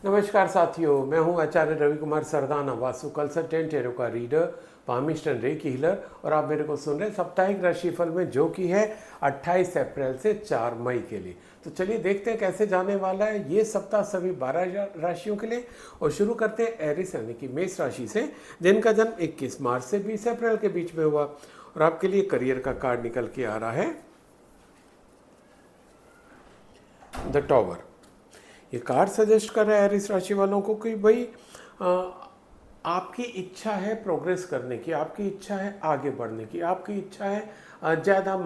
नमस्कार साथियों, मैं हूं आचार्य रवि कुमार सरदाना, वास्तु कंसल्टेंट, टैरो का रीडर, पामिस्टन रेकी हीलर। और आप मेरे को सुन रहे हैं साप्ताहिक राशिफल में, जो कि है 28 अप्रैल से 4 मई के लिए। तो चलिए देखते हैं कैसे जाने वाला है ये सप्ताह सभी 12 राशियों के लिए। और शुरू करते हैं एरिस यानी कि मेष राशि से, जिनका जन्म 21 मार्च से 20 अप्रैल के बीच में हुआ। और आपके लिए करियर का कार्ड निकल के आ रहा है द टॉवर। ये कार्ड सजेस्ट कर रहा है एरिस राशि वालों को कि भाई आपकी इच्छा है प्रोग्रेस करने की, आपकी इच्छा है आगे बढ़ने की, आपकी इच्छा है ज़्यादा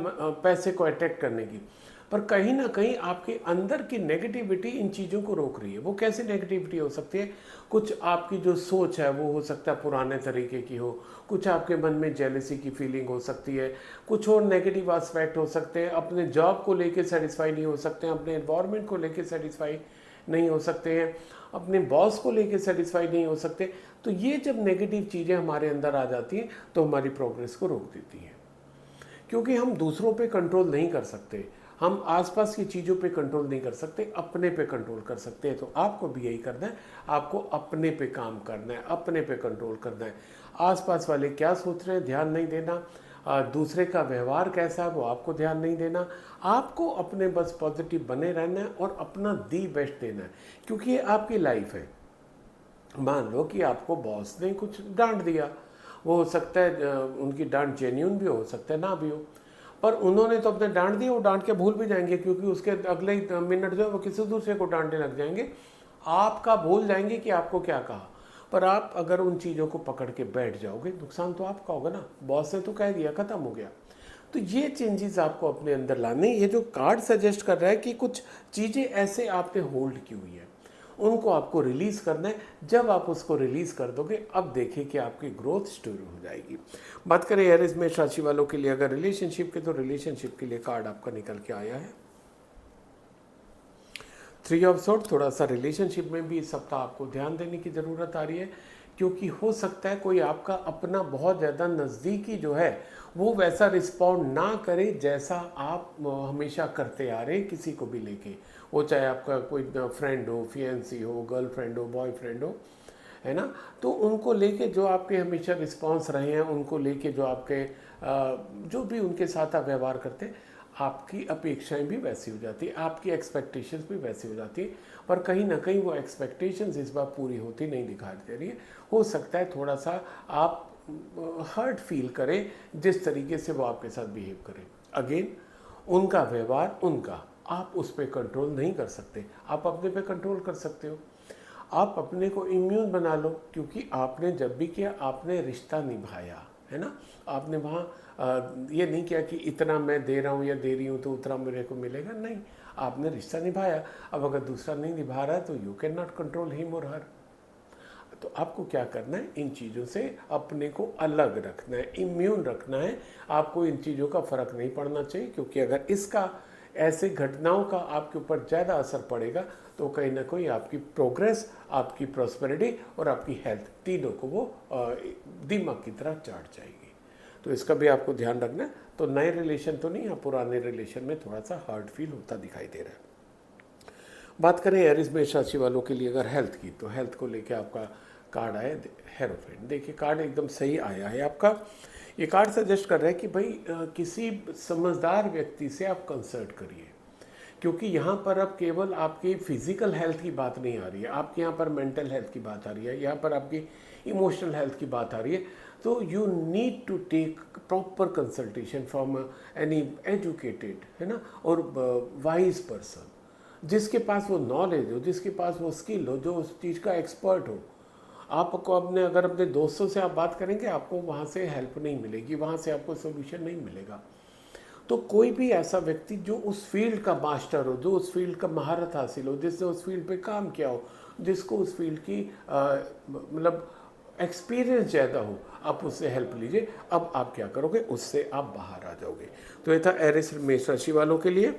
पैसे को अट्रैक्ट करने की। पर कहीं ना कहीं आपके अंदर की नेगेटिविटी इन चीज़ों को रोक रही है। वो कैसी नेगेटिविटी हो सकती है? कुछ आपकी जो सोच है वो हो सकता है पुराने तरीके की हो, कुछ आपके मन में जेलसी की फीलिंग हो सकती है, कुछ और नेगेटिव एस्पेक्ट हो सकते हैं, अपने जॉब को लेके सेटिस्फाई नहीं हो सकते हैं, अपने एनवायरनमेंट को लेके सेटिस्फाई नहीं हो सकते हैं, अपने बॉस को लेके सेटिस्फाई नहीं हो सकते। तो ये जब नेगेटिव चीज़ें हमारे अंदर आ जाती हैं तो हमारी प्रोग्रेस को रोक देती हैं। क्योंकि हम दूसरों पे कंट्रोल नहीं कर सकते, हम आसपास की चीज़ों पे कंट्रोल नहीं कर सकते, अपने पे कंट्रोल कर सकते हैं। तो आपको भी यही करना है, आपको अपने पे काम करना है, अपने पे कंट्रोल करना है। आसपास वाले क्या सोच रहे हैं ध्यान नहीं देना, दूसरे का व्यवहार कैसा है वो आपको ध्यान नहीं देना। आपको अपने बस पॉजिटिव बने रहना है और अपना दी बेस्ट देना है, क्योंकि ये आपकी लाइफ है। मान लो कि आपको बॉस ने कुछ डांट दिया, वो हो सकता है उनकी डांट जेन्यून भी हो सकता है ना भी हो, पर उन्होंने तो अपने डांट दिया, वो डांट के भूल भी जाएंगे, क्योंकि उसके अगले ही मिनट जो है वो किसी दूसरे को डांटने लग जाएंगे। आपका भूल जाएंगे कि आपको क्या कहा। पर आप अगर उन चीज़ों को पकड़ के बैठ जाओगे, नुकसान तो आपका होगा ना। बॉस ने तो कह दिया, ख़त्म हो गया। तो ये चेंजेस आपको अपने अंदर लाने। ये जो कार्ड सजेस्ट कर रहा है कि कुछ चीज़ें ऐसे आपने होल्ड की हुई है, उनको आपको रिलीज़ करना है। जब आप उसको रिलीज़ कर दोगे, अब देखिए कि आपकी ग्रोथ शुरू हो जाएगी। बात करें एरिस मेष राशि वालों के लिए अगर रिलेशनशिप के, तो रिलेशनशिप के लिए कार्ड आपका निकल के आया है 3 ऑफ सॉर्ड। थोड़ा सा रिलेशनशिप में भी इस सप्ताह आपको ध्यान देने की ज़रूरत आ रही है, क्योंकि हो सकता है कोई आपका अपना बहुत ज़्यादा नज़दीकी जो है वो वैसा रिस्पॉन्ड ना करे जैसा आप हमेशा करते आ रहे किसी को भी लेके। वो चाहे आपका कोई फ्रेंड हो, फियंसी हो, गर्लफ्रेंड हो, बॉयफ्रेंड हो, है ना। तो उनको लेके जो आपके हमेशा रिस्पॉन्स रहे हैं, उनको लेके जो आपके जो भी उनके साथ आप व्यवहार करते हैं, आपकी अपेक्षाएं भी वैसी हो जाती है, आपकी एक्सपेक्टेशंस भी वैसी हो जाती है। पर कहीं ना कहीं वो एक्सपेक्टेशंस इस बार पूरी होती नहीं दिखाई दे रही है। हो सकता है थोड़ा सा आप हर्ट फील करें जिस तरीके से वो आपके साथ बिहेव करें। अगेन, उनका व्यवहार उनका, आप उस पर कंट्रोल नहीं कर सकते, आप अपने पे कंट्रोल कर सकते हो। आप अपने को इम्यून बना लो, क्योंकि आपने जब भी किया आपने रिश्ता निभाया है ना। आपने वहाँ ये नहीं किया कि इतना मैं दे रहा हूँ या दे रही हूँ तो उतना मेरे को मिलेगा, नहीं। आपने रिश्ता निभाया। अब अगर दूसरा नहीं निभा रहा है तो you can not control him और हर। तो आपको क्या करना है, इन चीज़ों से अपने को अलग रखना है, इम्यून रखना है। आपको इन चीज़ों का फ़र्क नहीं पड़ना चाहिए, क्योंकि अगर इसका, ऐसे घटनाओं का आपके ऊपर ज़्यादा असर पड़ेगा तो कहीं ना कहीं आपकी प्रोग्रेस, आपकी प्रॉस्पेरिटी और आपकी हेल्थ, तीनों को वो दिमाग की तरह चाट जाएगी। तो इसका भी आपको ध्यान रखना है। तो नए रिलेशन तो नहीं, आप पुराने रिलेशन में थोड़ा सा हार्ड फील होता दिखाई दे रहा है। बात करें एरिस मेष राशि वालों के लिए अगर हेल्थ की, तो हेल्थ को लेके आपका कार्ड आया हेरोफेंट। देखिए कार्ड एकदम सही आया है आपका। ये कार्ड सजेस्ट कर रहा है कि भाई किसी समझदार व्यक्ति से आप कंसल्ट करिए, क्योंकि यहाँ पर अब केवल आपकी फिजिकल हेल्थ की बात नहीं आ रही है, आपके यहाँ पर मेंटल हेल्थ की बात आ रही है, यहाँ पर आपकी इमोशनल हेल्थ की बात आ रही है। तो you need to take proper consultation from any educated, है ना, और वाइज पर्सन, जिसके पास वो नॉलेज हो, जिसके पास वो स्किल हो, जो उस चीज़ का एक्सपर्ट हो। आपको अपने, अगर अपने दोस्तों से आप बात करेंगे, आपको वहाँ से हेल्प नहीं मिलेगी, वहाँ से आपको सोल्यूशन नहीं मिलेगा। तो कोई भी ऐसा व्यक्ति जो उस फील्ड का मास्टर हो, जो उस फील्ड का महारत हासिल हो, जिसने उस फील्ड पे काम किया हो, जिसको उस फील्ड की मतलब एक्सपीरियंस ज़्यादा हो, आप उससे हेल्प लीजिए। अब आप क्या करोगे, उससे आप बाहर आ जाओगे। तो ये था एरिस मेष राशि वालों के लिए।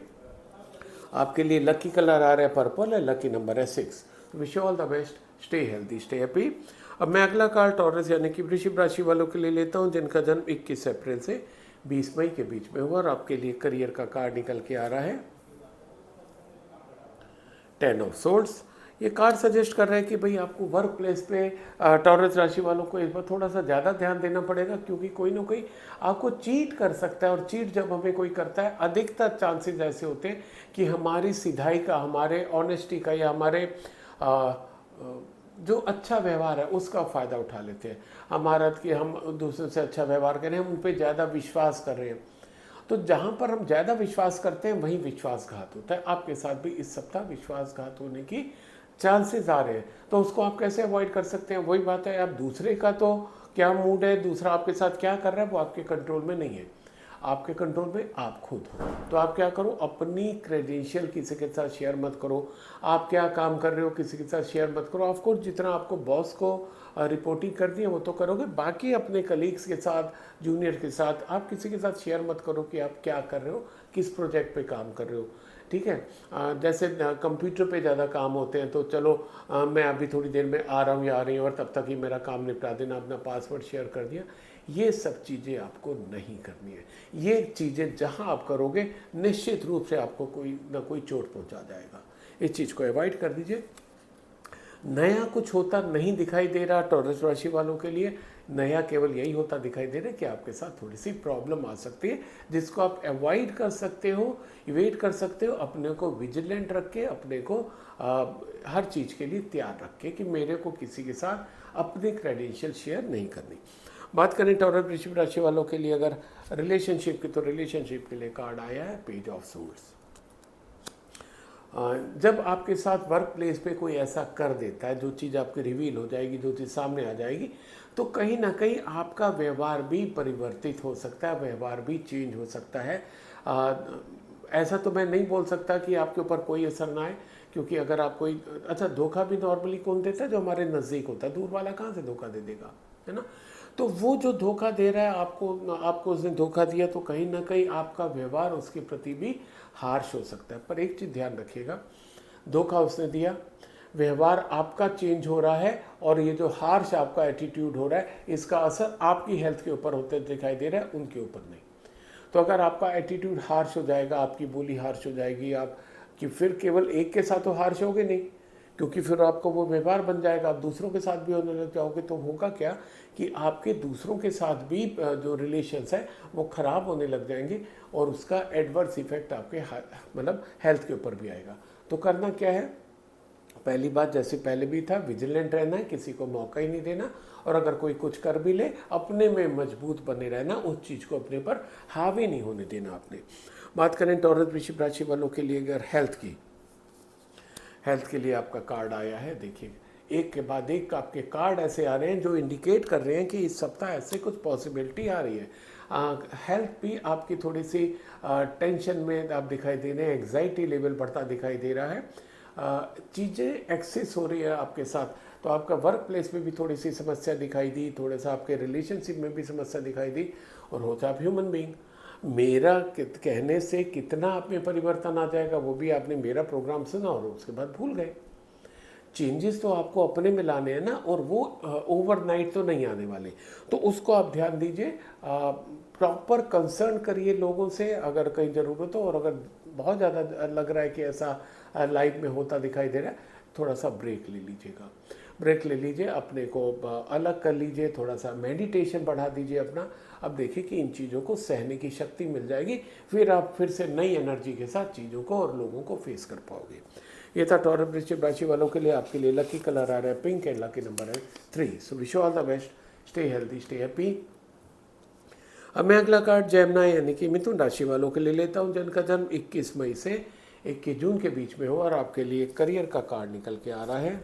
आपके लिए लकी कलर आ रहा है पर्पल है, लकी नंबर है 6। Wish you all the best, stay healthy, stay happy. अब मैं अगला कार्ड टॉरस यानी कि वृश्चिक राशि वालों के लिए लेता हूं, जिनका जन्म 21 अप्रैल से 20 मई के बीच में हुआ। और आपके लिए करियर का कार्ड निकल के आ रहा है 10 ऑफ सोर्ड्स। ये कार्ड सजेस्ट कर रहे हैं कि भाई आपको वर्क प्लेस पे टॉरस राशि वालों को इस बार थोड़ा सा ज़्यादा ध्यान देना पड़ेगा, क्योंकि कोई ना कोई आपको चीट कर सकता है। और चीट जब हमें कोई करता है, अधिकतर चांसेस ऐसे होते हैं कि हमारी सिधाई का, हमारे ऑनेस्टी का, या हमारे जो अच्छा व्यवहार है उसका फ़ायदा उठा लेते हैं। हमारा कि हम दूसरों से अच्छा व्यवहार करें, हम उन पर ज़्यादा विश्वास कर रहे हैं। तो जहाँ पर हम ज़्यादा विश्वास करते हैं वहीं विश्वासघात होता है। आपके साथ भी इस सप्ताह विश्वासघात होने की चांसेस आ रहे हैं। तो उसको आप कैसे अवॉइड कर सकते हैं? वही बात है, आप दूसरे का तो क्या मूड है, दूसरा आपके साथ क्या कर रहा है, वो आपके कंट्रोल में नहीं है। आपके कंट्रोल में आप खुद हो। तो आप क्या करो, अपनी क्रेडेंशियल किसी के साथ शेयर मत करो। आप क्या काम कर रहे हो किसी के साथ शेयर मत करो। ऑफकोर्स जितना आपको बॉस को रिपोर्टिंग करनी है वो तो करोगे, बाकी अपने कलीग्स के साथ, जूनियर के साथ आप किसी के साथ शेयर मत करो कि आप क्या कर रहे हो, किस प्रोजेक्ट पे काम कर रहे हो। ठीक है, जैसे कंप्यूटर पे ज़्यादा काम होते हैं तो चलो मैं अभी थोड़ी देर में आ रहा हूँ या आ रही हूँ और तब तक ही मेरा काम निपटा देना, अपना पासवर्ड शेयर कर दिया। ये सब चीज़ें आपको नहीं करनी है। ये चीज़ें जहाँ आप करोगे निश्चित रूप से आपको कोई ना कोई चोट पहुँचा जाएगा। इस चीज़ को अवॉइड कर दीजिए। नया कुछ होता नहीं दिखाई दे रहा टॉरस राशि वालों के लिए। नया केवल यही होता दिखाई दे रहा है कि आपके साथ थोड़ी सी प्रॉब्लम आ सकती है, जिसको आप अवॉइड कर सकते हो, इवेट कर सकते हो। अपने को विजिलेंट रख के, अपने को हर चीज़ के लिए तैयार रख के कि मेरे को किसी के साथ अपने क्रेडेंशियल शेयर नहीं करनी। बात करें टॉरस वृश्चिक राशि वालों के लिए अगर रिलेशनशिप की, तो रिलेशनशिप के लिए कार्ड आया है पेज ऑफ सोर्ड्स। जब आपके साथ वर्क प्लेस पे कोई ऐसा कर देता है, जो चीज़ आपकी रिवील हो जाएगी, जो चीज़ सामने आ जाएगी, तो कहीं ना कहीं आपका व्यवहार भी परिवर्तित हो सकता है, व्यवहार भी चेंज हो सकता है। ऐसा तो मैं नहीं बोल सकता कि आपके ऊपर कोई असर ना आए, क्योंकि अगर आप कोई अच्छा धोखा भी नॉर्मली कौन देता है, जो हमारे नज़दीक होता है। दूर वाला कहाँ से धोखा दे देगा, है ना। तो वो जो धोखा दे रहा है आपको उसने धोखा दिया, तो कहीं ना कहीं आपका व्यवहार उसके प्रति भी हार्श हो सकता है। पर एक चीज़ ध्यान रखिएगा, धोखा उसने दिया, व्यवहार आपका चेंज हो रहा है, और ये जो हार्श आपका एटीट्यूड हो रहा है, इसका असर आपकी हेल्थ के ऊपर होते दिखाई दे रहा है, उनके ऊपर नहीं। तो अगर आपका एटीट्यूड हार्श हो जाएगा, आपकी बोली हार्श हो जाएगी, आप कि फिर केवल एक के साथ तो हार्श होगे नहीं, क्योंकि फिर आपको वो व्यवहार बन जाएगा, आप दूसरों के साथ भी होने लग जाओगे। तो होगा क्या कि आपके दूसरों के साथ भी जो रिलेशंस है वो ख़राब होने लग जाएंगे, और उसका एडवर्स इफेक्ट आपके मतलब हेल्थ के ऊपर भी आएगा। तो करना क्या है, पहली बात जैसे पहले भी था, विजिलेंट रहना है, किसी को मौका ही नहीं देना, और अगर कोई कुछ कर भी ले अपने में मजबूत बने रहना, उस चीज़ को अपने पर हावी नहीं होने देना आपने। बात करें टॉरस वृश्चिक राशि वालों के लिए अगर हेल्थ की, हेल्थ के लिए आपका कार्ड आया है। देखिए, एक के बाद एक आपके कार्ड ऐसे आ रहे हैं जो इंडिकेट कर रहे हैं कि इस सप्ताह ऐसे कुछ पॉसिबिलिटी आ रही है। हेल्थ भी आपकी थोड़ी सी टेंशन में आप दिखाई दे रहे हैं, एग्जाइटी लेवल बढ़ता दिखाई दे रहा है, चीज़ें एक्सेस हो रही है आपके साथ। तो आपका वर्क प्लेस में भी थोड़ी सी समस्या दिखाई दी, थोड़ा सा आपके रिलेशनशिप में भी समस्या दिखाई दी। और हो आप ह्यूमन बीइंग, मेरा कहने से कितना आप में परिवर्तन आ जाएगा, वो भी आपने मेरा प्रोग्राम सुना और उसके बाद भूल गए। चेंजेस तो आपको अपने में लाने हैं ना, और वो ओवरनाइट तो नहीं आने वाले। तो उसको आप ध्यान दीजिए, प्रॉपर कंसर्न करिए लोगों से अगर कहीं ज़रूरत हो, और अगर बहुत ज़्यादा लग रहा है कि ऐसा लाइफ में होता दिखाई दे रहा है, थोड़ा सा ब्रेक ले लीजिएगा, ब्रेक ले लीजिए, अपने को अलग कर लीजिए, थोड़ा सा मेडिटेशन बढ़ा दीजिए अपना। अब देखिए कि इन चीज़ों को सहने की शक्ति मिल जाएगी, फिर आप फिर से नई एनर्जी के साथ चीज़ों को और लोगों को फेस कर पाओगे। ये था टॉरस वृश्चिक राशि वालों के लिए। आपके लिए लकी कलर आ रहा है पिंक, एंड लकी नंबर है 3। So wish you all the best, stay healthy, stay happy. अब मैं अगला कार्ड जैमना यानी कि मिथुन राशि वालों के लिए लेता हूँ, जिनका जन्म 21 मई से 21 जून के बीच में हो, और आपके लिए करियर का कार्ड निकल के आ रहा है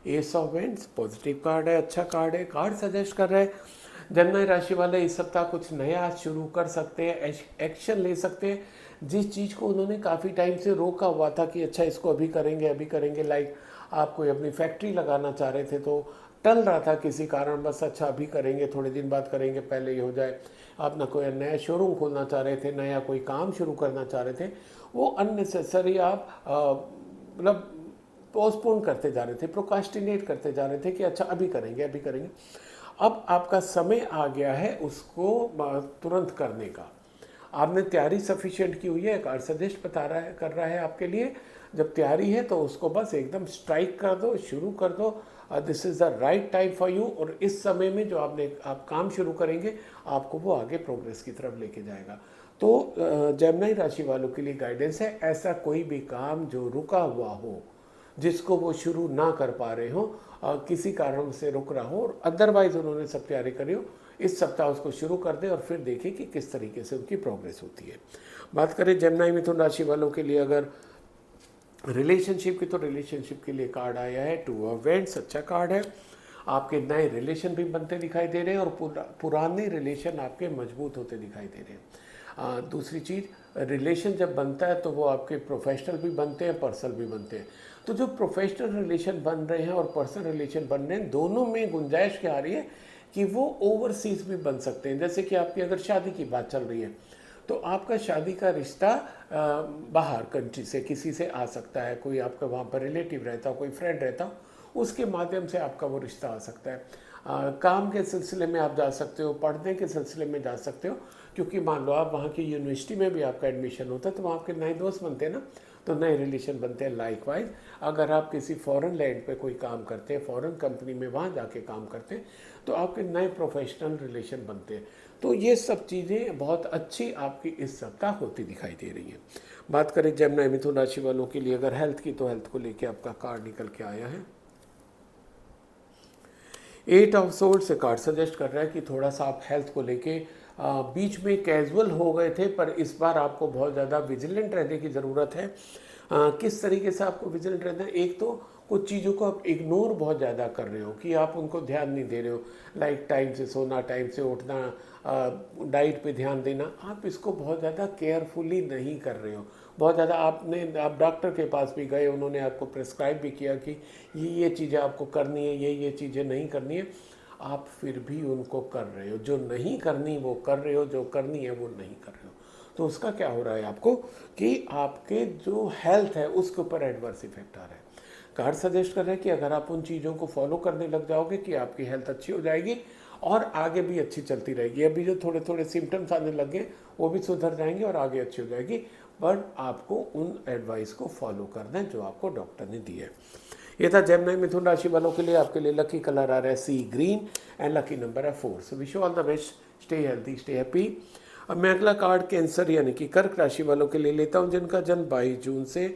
S of vends. Positive card है, अच्छा कार्ड है। कार्ड सजेस्ट कर रहा है जन्म राशि वाले इस सप्ताह कुछ नया शुरू कर सकते हैं, एक्शन ले सकते हैं। जिस चीज़ को उन्होंने काफ़ी टाइम से रोका हुआ था कि अच्छा इसको अभी करेंगे अभी करेंगे, लाइक आप कोई अपनी फैक्ट्री लगाना चाह रहे थे तो टल रहा था किसी कारण, बस अच्छा अभी करेंगे, थोड़े दिन बाद करेंगे, पहले ही हो जाए। आप ना कोई नया शोरूम खोलना चाह रहे थे, नया कोई काम शुरू करना चाह रहे थे, वो अननेसेसरी आप मतलब पोस्टपोन करते जा रहे थे, प्रोकास्टिनेट करते जा रहे थे कि अच्छा अभी करेंगे अभी करेंगे। अब आपका समय आ गया है उसको तुरंत करने का। आपने तैयारी सफिशिएंट की हुई है, कार्ड सजेस्ट बता रहा है कर रहा है आपके लिए जब तैयारी है तो उसको बस एकदम स्ट्राइक कर दो, शुरू कर दो। This is the right time for you. और इस समय में जो आप काम शुरू करेंगे आपको वो आगे प्रोग्रेस की तरफ लेके जाएगा। तो जेमिनी राशि वालों के लिए गाइडेंस है, ऐसा कोई भी काम जो रुका हुआ हो, जिसको वो शुरू ना कर पा रहे हो, किसी कारण से रुक रहा हो और अदरवाइज उन्होंने सब तैयारी करी हो, इस सप्ताह उसको शुरू कर दे और फिर देखें कि किस तरीके से उनकी प्रोग्रेस होती है। बात करें जेमिनी मिथुन राशि वालों के लिए अगर रिलेशनशिप की, तो रिलेशनशिप के लिए कार्ड आया है 2 ऑफ वेंट्स। अच्छा कार्ड है। आपके नए रिलेशन भी बनते दिखाई दे रहे हैं और पुराने रिलेशन आपके मजबूत होते दिखाई दे रहे हैं। दूसरी चीज़, रिलेशन जब बनता है तो वो आपके प्रोफेशनल भी बनते हैं, पर्सनल भी बनते हैं। तो जो प्रोफेशनल रिलेशन बन रहे हैं और पर्सनल रिलेशन बन रहे हैं, दोनों में गुंजाइश क्या आ रही है कि वो ओवरसीज भी बन सकते हैं। जैसे कि आपकी अगर शादी की बात चल रही है तो आपका शादी का रिश्ता बाहर कंट्री से किसी से आ सकता है, कोई आपका वहाँ पर रिलेटिव रहता हो, कोई फ्रेंड रहता हो, उसके माध्यम से आपका वो रिश्ता आ सकता है। काम के सिलसिले में आप जा सकते हो, पढ़ने के सिलसिले में जा सकते हो, क्योंकि मान लो आप वहाँ की यूनिवर्सिटी में भी आपका एडमिशन होता है तो वहाँ आपके नए दोस्त बनते हैं ना, तो नए रिलेशन बनते हैं। लाइकवाइज अगर आप किसी फॉरेन लैंड पे कोई काम करते हैं, फॉरेन कंपनी में वहाँ जाके काम करते हैं, तो आपके नए प्रोफेशनल रिलेशन बनते हैं। तो ये सब चीज़ें बहुत अच्छी आपकी इस सप्ताह होती दिखाई दे रही हैं। बात करें जेमिनी मिथुन राशि वालों के लिए अगर हेल्थ की, तो हेल्थ को लेके आपका कार्ड निकल के आया है 8 ऑफ सोर्ड से। कार्ड सजेस्ट कर रहा है कि थोड़ा सा आप हेल्थ को लेके बीच में कैजुअल हो गए थे, पर इस बार आपको बहुत ज़्यादा विजिलेंट रहने की ज़रूरत है। किस तरीके से आपको विजिलेंट रहना है? एक तो कुछ चीज़ों को आप इग्नोर बहुत ज़्यादा कर रहे हो कि आप उनको ध्यान नहीं दे रहे हो, लाइक टाइम से सोना, टाइम से उठना, डाइट पे ध्यान देना, आप इसको बहुत ज़्यादा केयरफुली नहीं कर रहे हो। बहुत ज़्यादा आप डॉक्टर के पास भी गए, उन्होंने आपको प्रेस्क्राइब भी किया कि ये चीज़ें आपको करनी है, ये चीज़ें नहीं करनी है, आप फिर भी उनको कर रहे हो। जो नहीं करनी वो कर रहे हो, जो करनी है वो नहीं कर रहे हो। तो उसका क्या हो रहा है आपको कि आपके जो हेल्थ है उसके ऊपर एडवर्स इफेक्ट आ रहा है। कार्ड सजेस्ट कर रहे हैं कि अगर आप उन चीज़ों को फॉलो करने लग जाओगे कि आपकी हेल्थ अच्छी हो जाएगी और आगे भी अच्छी चलती रहेगी। अभी जो थोड़े थोड़े सिम्टम्स आने लगे वो भी सुधर जाएंगे और आगे अच्छी हो जाएगी, बट आपको उन एडवाइस को फॉलो करना है जो आपको डॉक्टर ने दी है। ये था जेमिनी मिथुन राशि वालों के लिए। आपके लिए लकी कलर आ रहा है सी ग्रीन एंड लकी नंबर है 4। So wish you all the best, stay healthy, stay happy. अब मैं अगला कार्ड कैंसर यानी कि कर्क राशि वालों के लिए लेता हूं, जिनका जन्म 22 जून से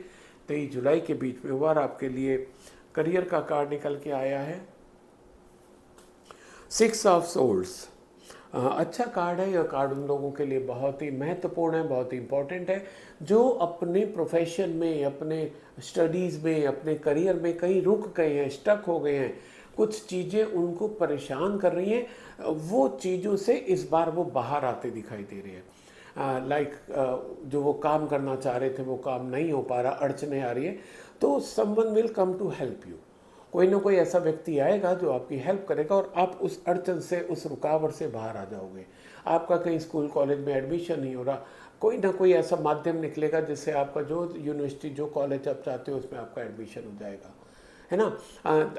23 जुलाई के बीच में हुआ। और आपके लिए करियर का कार्ड निकल के आया है 6 ऑफ सोल्स। अच्छा कार्ड है। यह कार्ड उन लोगों के लिए बहुत ही महत्वपूर्ण है, बहुत ही इम्पोर्टेंट है, जो अपने प्रोफेशन में, अपने स्टडीज़ में, अपने करियर में कहीं रुक गए हैं, स्टक हो गए हैं, कुछ चीज़ें उनको परेशान कर रही हैं, वो चीज़ों से इस बार वो बाहर आते दिखाई दे रहे हैं। लाइक जो वो काम करना चाह रहे थे वो काम नहीं हो पा रहा, अड़चने आ रही है, तो someone will come to help you. कोई ना कोई ऐसा व्यक्ति आएगा जो आपकी हेल्प करेगा और आप उस अड़चन से, उस रुकावट से बाहर आ जाओगे। आपका कहीं स्कूल कॉलेज में एडमिशन नहीं हो रहा, कोई ना कोई ऐसा माध्यम निकलेगा जिससे आपका जो यूनिवर्सिटी, जो कॉलेज आप चाहते हो उसमें आपका एडमिशन हो जाएगा, है ना।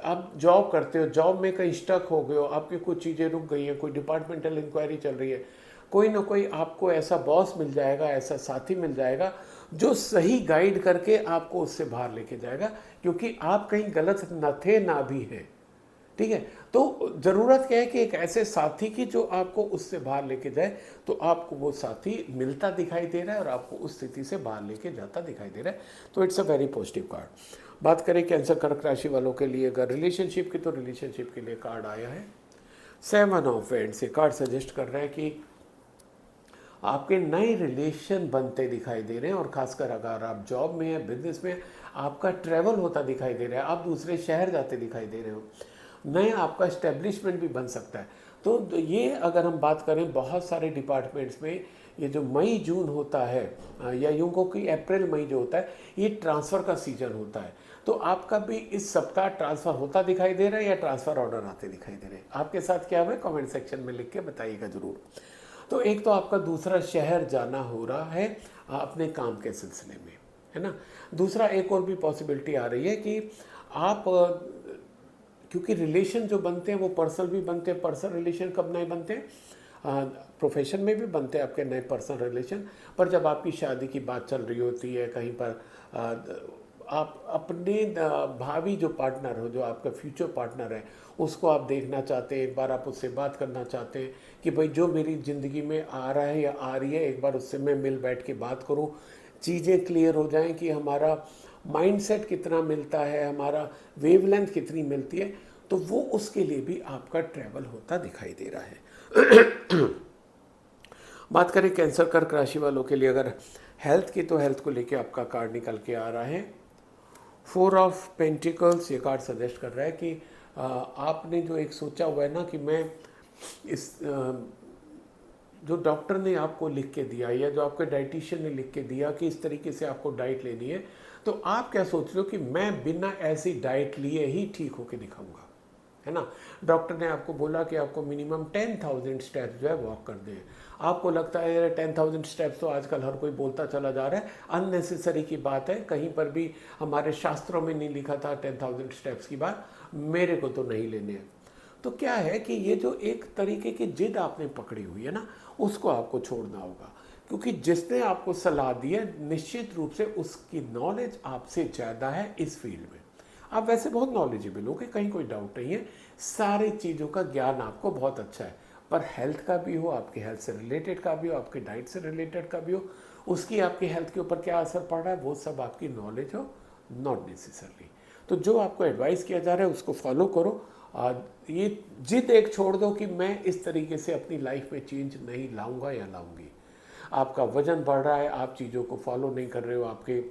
आप जॉब करते हो, जॉब में कहीं स्टक हो गए हो, आपकी कुछ चीज़ें रुक गई हैं, कोई डिपार्टमेंटल इंक्वायरी चल रही है, कोई ना कोई आपको ऐसा बॉस मिल जाएगा, ऐसा साथी मिल जाएगा जो सही गाइड करके आपको उससे बाहर लेके जाएगा, क्योंकि आप कहीं गलत न थे ना भी हैं। ठीक है, तो ज़रूरत क्या है कि एक ऐसे साथी की जो आपको उससे बाहर लेके जाए, तो आपको वो साथी मिलता दिखाई दे रहा है और आपको उस स्थिति से बाहर लेके जाता दिखाई दे रहा है। तो it's a very positive card. बात करें कैंसर कर्क राशि वालों के लिए अगर रिलेशनशिप की, तो रिलेशनशिप के लिए कार्ड आया है 7 ऑफ वेंट्स। ये कार्ड सजेस्ट कर रहा है कि आपके नए रिलेशन बनते दिखाई दे रहे हैं, और खासकर अगर आप जॉब में है, बिजनेस में, आपका ट्रैवल होता दिखाई दे रहा है, आप दूसरे शहर जाते दिखाई दे रहे हो, नया आपका इस्टेब्लिशमेंट भी बन सकता है। तो ये अगर हम बात करें बहुत सारे डिपार्टमेंट्स में, ये जो मई जून होता है, या यूँ को कि अप्रैल मई जो होता है, ये ट्रांसफ़र का सीजन होता है। तो आपका भी इस सप्ताह ट्रांसफ़र होता दिखाई दे रहा है या ट्रांसफ़र ऑर्डर आते दिखाई दे रहे हैं? आपके साथ क्या हुआ, कमेंट सेक्शन में लिख के बताइएगा ज़रूर। तो एक तो आपका दूसरा शहर जाना हो रहा है अपने काम के सिलसिले में, है ना। दूसरा एक और भी पॉसिबिलिटी आ रही है कि आप, क्योंकि रिलेशन जो बनते हैं वो पर्सनल भी बनते हैं। पर्सनल रिलेशन कब नए बनते हैं? प्रोफेशन में भी बनते हैं आपके नए पर्सनल रिलेशन, पर जब आपकी शादी की बात चल रही होती है, कहीं पर आप अपने भावी जो पार्टनर हो, जो आपका फ्यूचर पार्टनर है, उसको आप देखना चाहते हैं, एक बार आप उससे बात करना चाहते हैं कि भाई जो मेरी ज़िंदगी में आ रहा है या आ रही है, एक बार उससे मैं मिल बैठ के बात करूं, चीज़ें क्लियर हो जाएं कि हमारा माइंडसेट कितना मिलता है, हमारा वेवलेंथ कितनी मिलती है, तो वो उसके लिए भी आपका ट्रैवल होता दिखाई दे रहा है। बात करें कैंसर कर्क राशि वालों के लिए अगर हेल्थ की, तो हेल्थ को लेके आपका कार्ड निकल के आ रहा है 4 ऑफ पेंटिकल्स। ये कार्ड सजेस्ट कर रहा है कि आपने जो एक सोचा हुआ है ना कि मैं इस जो डॉक्टर ने आपको लिख के दिया या जो आपके डाइटिशियन ने लिख के दिया कि इस तरीके से आपको डाइट लेनी है, तो आप क्या सोच रहे हो कि मैं बिना ऐसी डाइट लिए ही ठीक होके दिखाऊंगा, है ना। डॉक्टर ने आपको बोला कि आपको मिनिमम 10,000 स्टेप्स जो है वॉक कर दें। आपको लगता है यार 10,000 स्टेप्स तो आजकल हर कोई बोलता चला जा रहा है, अननेसेसरी की बात है, कहीं पर भी हमारे शास्त्रों में नहीं लिखा था 10,000 स्टेप्स की बात, मेरे को तो नहीं लेने हैं। तो क्या है कि ये जो एक तरीके की जिद आपने पकड़ी हुई है ना, उसको आपको छोड़ना होगा, क्योंकि जिसने आपको सलाह दी है निश्चित रूप से उसकी नॉलेज आपसे ज़्यादा है इस फील्ड में। आप वैसे बहुत नॉलेजेबल हो, कहीं कोई डाउट नहीं है, सारी चीज़ों का ज्ञान आपको बहुत अच्छा है, पर हेल्थ का भी हो, आपके हेल्थ से रिलेटेड का भी हो, आपके डाइट से रिलेटेड का भी हो, उसकी आपकी हेल्थ के ऊपर क्या असर पड़ रहा है वो सब आपकी नॉलेज हो, नॉट नेसेसरली। तो जो आपको एडवाइस किया जा रहा है उसको फॉलो करो। ये जिद एक छोड़ दो कि मैं इस तरीके से अपनी लाइफ में चेंज नहीं लाऊंगा या लाऊंगी। आपका वजन बढ़ रहा है, आप चीज़ों को फॉलो नहीं कर रहे हो, आपके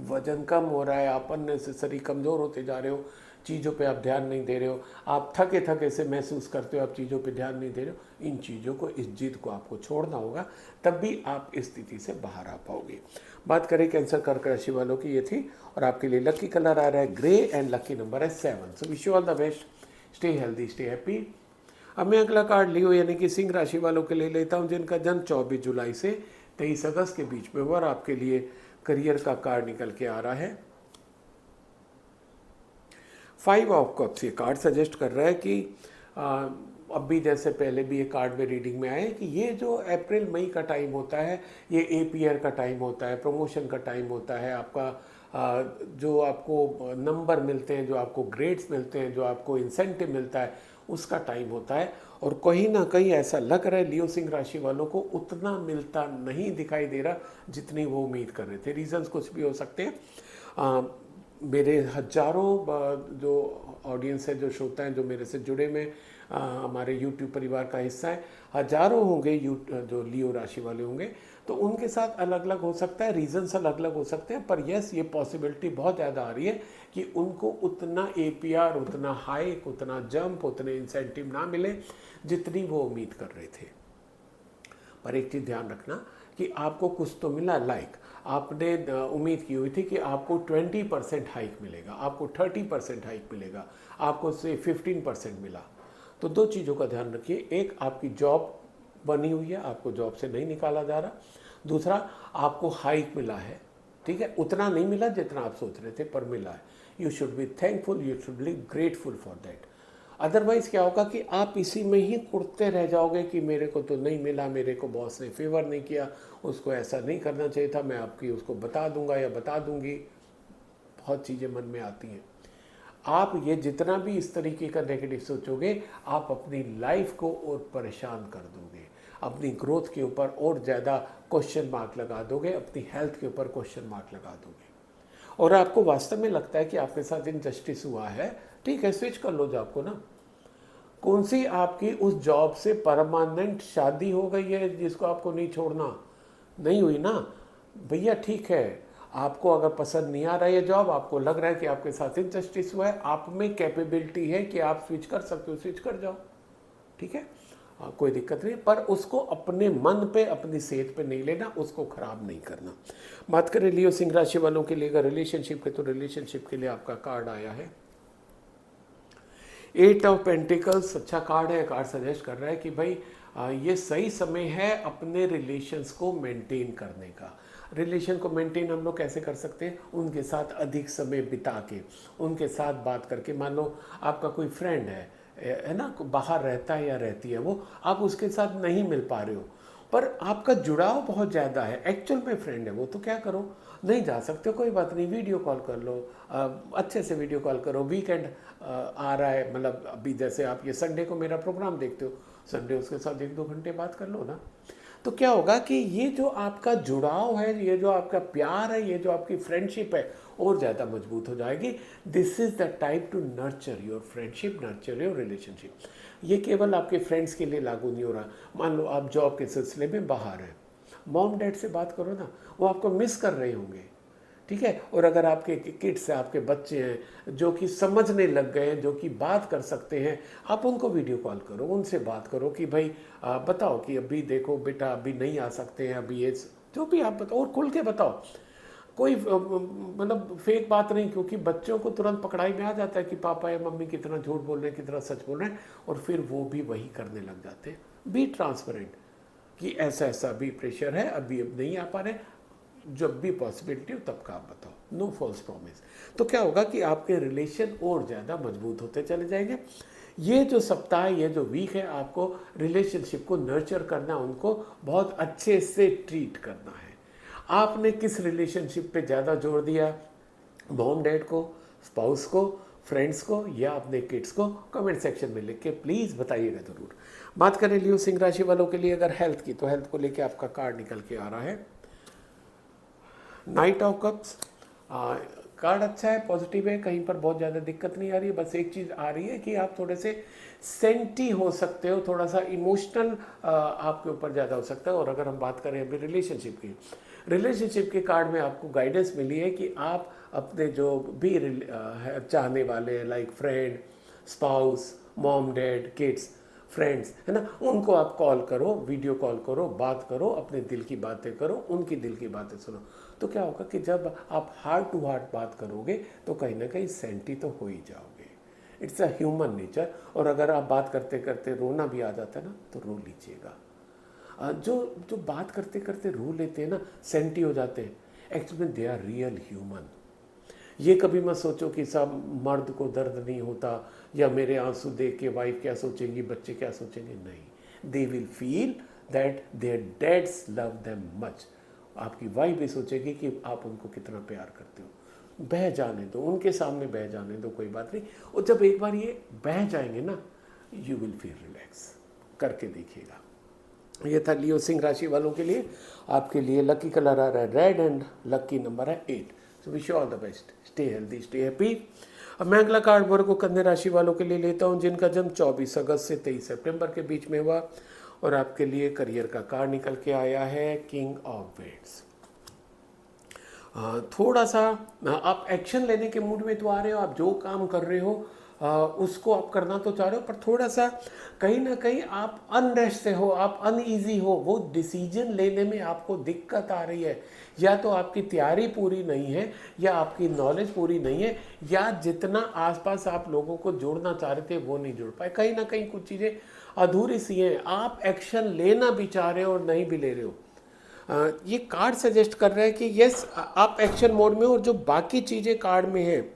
वजन कम हो रहा है, आप अननेसेसरी कमज़ोर होते जा रहे हो, चीज़ों पे आप ध्यान नहीं दे रहे हो, आप थके थके से महसूस करते हो, आप चीज़ों पे ध्यान नहीं दे रहे हो, इन चीज़ों को, इस जिद को आपको छोड़ना होगा, तब भी आप इस स्थिति से बाहर आ पाओगे। बात करें कैंसर कर्क राशि वालों की, ये थी। और आपके लिए लकी कलर आ रहा है ग्रे एंड लकी नंबर है 7। So wish you all the best, stay healthy, stay happy. अब मैं अगला कार्ड लियो यानी कि सिंह राशि वालों के लिए लेता हूँ, जिनका जन्म 24 जुलाई से 23 अगस्त के बीच में हुआ। और आपके लिए करियर का कार्ड निकल के आ रहा है 5 ऑफ कप्स। ये कार्ड सजेस्ट कर रहा है कि अभी जैसे पहले भी ये कार्ड में रीडिंग में आए कि ये जो अप्रैल मई का टाइम होता है, ये एप ईयर का टाइम होता है, प्रमोशन का टाइम होता है, आपका जो आपको नंबर मिलते हैं, जो आपको ग्रेड्स मिलते हैं, जो आपको इंसेंटिव मिलता है, उसका टाइम होता है। और कहीं ना कहीं ऐसा लग रहा है लियो सिंह राशि वालों को उतना मिलता नहीं दिखाई दे रहा जितनी वो उम्मीद कर रहे थे। रीजंस कुछ भी हो सकते हैं। मेरे हजारों जो ऑडियंस है, जो श्रोता हैं, जो मेरे से जुड़े में हमारे यूट्यूब परिवार का हिस्सा है, हजारों होंगे जो लियो राशि वाले होंगे, तो उनके साथ अलग अलग हो सकता है, रीजंस अलग अलग हो सकते हैं, पर यस ये पॉसिबिलिटी बहुत ज़्यादा आ रही है कि उनको उतना एपीआर, उतना हाइक, उतना जंप, उतने इंसेंटिव ना मिले जितनी वो उम्मीद कर रहे थे। पर एक चीज़ ध्यान रखना कि आपको कुछ तो मिला, लाइक आपने उम्मीद की हुई थी कि आपको 20% हाइक मिलेगा, आपको 30% हाइक मिलेगा, आपको से 15% मिला। तो दो चीज़ों का ध्यान रखिए, एक आपकी जॉब बनी हुई है, आपको जॉब से नहीं निकाला जा रहा, दूसरा आपको हाइक मिला है, ठीक है, उतना नहीं मिला जितना आप सोच रहे थे पर मिला है। You should be thankful, you should be grateful for that. Otherwise क्या होगा कि आप इसी में ही कुड़ते रह जाओगे कि मेरे को तो नहीं मिला, मेरे को बॉस ने फेवर नहीं किया, उसको ऐसा नहीं करना चाहिए था, मैं आपकी उसको बता दूंगा या बता दूंगी, बहुत चीज़ें मन में आती हैं। आप ये जितना भी इस तरीके का नेगेटिव सोचोगे, आप अपनी लाइफ को और परेशान कर दोगे, अपनी ग्रोथ के ऊपर और ज़्यादा क्वेश्चन मार्क लगा दोगे, अपनी हेल्थ के ऊपर क्वेश्चन मार्क लगा दोगे। और आपको वास्तव में लगता है कि आपके साथ इनजस्टिस हुआ है, ठीक है, स्विच कर लो जॉब को ना। कौन सी आपकी उस जॉब से परमानेंट शादी हो गई है जिसको आपको नहीं छोड़ना? नहीं हुई ना भैया, ठीक है, आपको अगर पसंद नहीं आ रहा है ये जॉब, आपको लग रहा है कि आपके साथ इनजस्टिस हुआ है, आप में कैपेबिलिटी है कि आप स्विच कर सकते हो, स्विच कर जाओ, ठीक है, कोई दिक्कत नहीं। पर उसको अपने मन पे, अपनी सेहत पे नहीं लेना, उसको खराब नहीं करना। बात करें लियो सिंह राशि वालों के लिए अगर रिलेशनशिप के, तो रिलेशनशिप के लिए आपका कार्ड आया है 8 ऑफ पेंटिकल्स। अच्छा कार्ड है, कार्ड सजेस्ट कर रहा है कि भाई ये सही समय है अपने रिलेशंस को मेंटेन करने का। रिलेशन को मेंटेन हम लोग कैसे कर सकते हैं? उनके साथ अधिक समय बिता के, उनके साथ बात करके। मान लो आपका कोई फ्रेंड है ना, बाहर रहता है या रहती है वो, आप उसके साथ नहीं मिल पा रहे हो, पर आपका जुड़ाव बहुत ज़्यादा है, एक्चुअल में फ्रेंड है वो, तो क्या करो, नहीं जा सकते कोई बात नहीं, वीडियो कॉल कर लो, अच्छे से वीडियो कॉल करो। वीकेंड आ रहा है, मतलब अभी जैसे आप ये संडे को मेरा प्रोग्राम देखते हो, संडे उसके साथ 1-2 घंटे बात कर लो ना। तो क्या होगा कि ये जो आपका जुड़ाव है, ये जो आपका प्यार है, ये जो आपकी फ्रेंडशिप है, और ज़्यादा मजबूत हो जाएगी। This is the time to nurture your friendship, nurture your relationship. ये केवल आपके फ्रेंड्स के लिए लागू नहीं हो रहा। मान लो आप जॉब के सिलसिले में बाहर हैं, मॉम डैड से बात करो ना, वो आपको मिस कर रहे होंगे, ठीक है। और अगर आपके किड्स हैं, आपके बच्चे हैं जो कि समझने लग गए हैं, जो कि बात कर सकते हैं, आप उनको वीडियो कॉल करो, उनसे बात करो कि भाई बताओ कि अभी देखो बेटा अभी नहीं आ सकते हैं, अभी ये जो भी आप बताओ, और खुल के बताओ। कोई मतलब फेक बात नहीं, क्योंकि बच्चों को तुरंत पकड़ाई में आ जाता है कि पापा या मम्मी कितना झूठ बोल रहे हैं, कितना सच बोल रहे हैं, और फिर वो भी वही करने लग जाते हैं। बी ट्रांसपेरेंट कि ऐसा ऐसा भी प्रेशर है, अभी अब नहीं आ पा रहे, जब भी पॉसिबिलिटी हो तब का आप बताओ, नो फॉल्स प्रॉमिस। तो क्या होगा कि आपके रिलेशन और ज़्यादा मजबूत होते चले जाएंगे। ये जो सप्ताह, ये जो वीक है, आपको रिलेशनशिप को नर्चर करना, उनको बहुत अच्छे से ट्रीट करना है। आपने किस रिलेशनशिप पे ज़्यादा जोर दिया, मॉम डैड को, स्पाउस को, फ्रेंड्स को, या अपने किड्स को? कमेंट सेक्शन में लिख के प्लीज़ बताइएगा ज़रूर। बात करें लियो सिंह राशि वालों के लिए अगर हेल्थ की, तो हेल्थ को लेके आपका कार्ड निकल के आ रहा है नाइट ऑफ कप्स। कार्ड अच्छा है, पॉजिटिव है, कहीं पर बहुत ज़्यादा दिक्कत नहीं आ रही है। बस एक चीज़ आ रही है कि आप थोड़े से सेंटी हो सकते हो, थोड़ा सा इमोशनल आपके ऊपर ज़्यादा हो सकता है। और अगर हम बात करें अभी रिलेशनशिप के कार्ड में आपको गाइडेंस मिली है कि आप अपने जो भी चाहने वाले हैं, like friend, spouse, mom dad, kids, friends, है ना, उनको आप कॉल करो, वीडियो कॉल करो, बात करो, अपने दिल की बातें करो, उनकी दिल की बातें सुनो। तो क्या होगा कि जब आप हार्ट टू हार्ट बात करोगे तो कहीं ना कहीं सेंटी तो हो ही जाओगे। It's a human nature. और अगर आप बात करते करते रोना भी आ जाता है ना, तो रो लीजिएगा। जो जो बात करते करते रो लेते हैं ना, सेंटी हो जाते हैं, actually they are real human. ये कभी मत सोचो कि सब मर्द को दर्द नहीं होता, या मेरे आंसू देख के वाइफ क्या सोचेंगी, बच्चे क्या सोचेंगे। नहीं, they will feel that their dads love them much. आपकी वाइफ भी सोचेगी कि आप उनको कितना प्यार करते हो। बह जाने दो, उनके सामने बह जाने दो, कोई बात नहीं। और जब एक बार ये बह जाएंगे ना, यू विल फील रिलैक्स। करके देखिएगा। ये था लियो सिंह राशि वालों के लिए। आपके लिए लकी कलर आ रहा है रेड, एंड लकी नंबर है 8। So wish you all the best, stay healthy, stay happy. अब मैं अगला कार्ड वर्ग को कन्या राशि वालों के लिए लेता हूँ, जिनका जन्म 24 अगस्त से 23 सितंबर के बीच में हुआ। और आपके लिए करियर का कार्ड निकल के आया है किंग ऑफ वेंड्स। थोड़ा सा आप एक्शन लेने के मूड में तो आ रहे हो, आप जो काम कर रहे हो उसको आप करना तो चाह रहे हो, पर थोड़ा सा कहीं ना कहीं आप अनरेस्ट से हो, आप अनईजी हो, वो डिसीजन लेने में आपको दिक्कत आ रही है। या तो आपकी तैयारी पूरी नहीं है, या आपकी नॉलेज पूरी नहीं है, या जितना आसपास आप लोगों को जोड़ना चाह रहे थे वो नहीं जुड़ पाए। कहीं ना कहीं कुछ चीज़ें अधूरी सी हैं। आप एक्शन लेना भी चाह रहे हो और नहीं भी ले रहे हो। ये कार्ड सजेस्ट कर रहा है कि यस, आप एक्शन मोड में हो, और जो बाकी चीज़ें कार्ड में हैं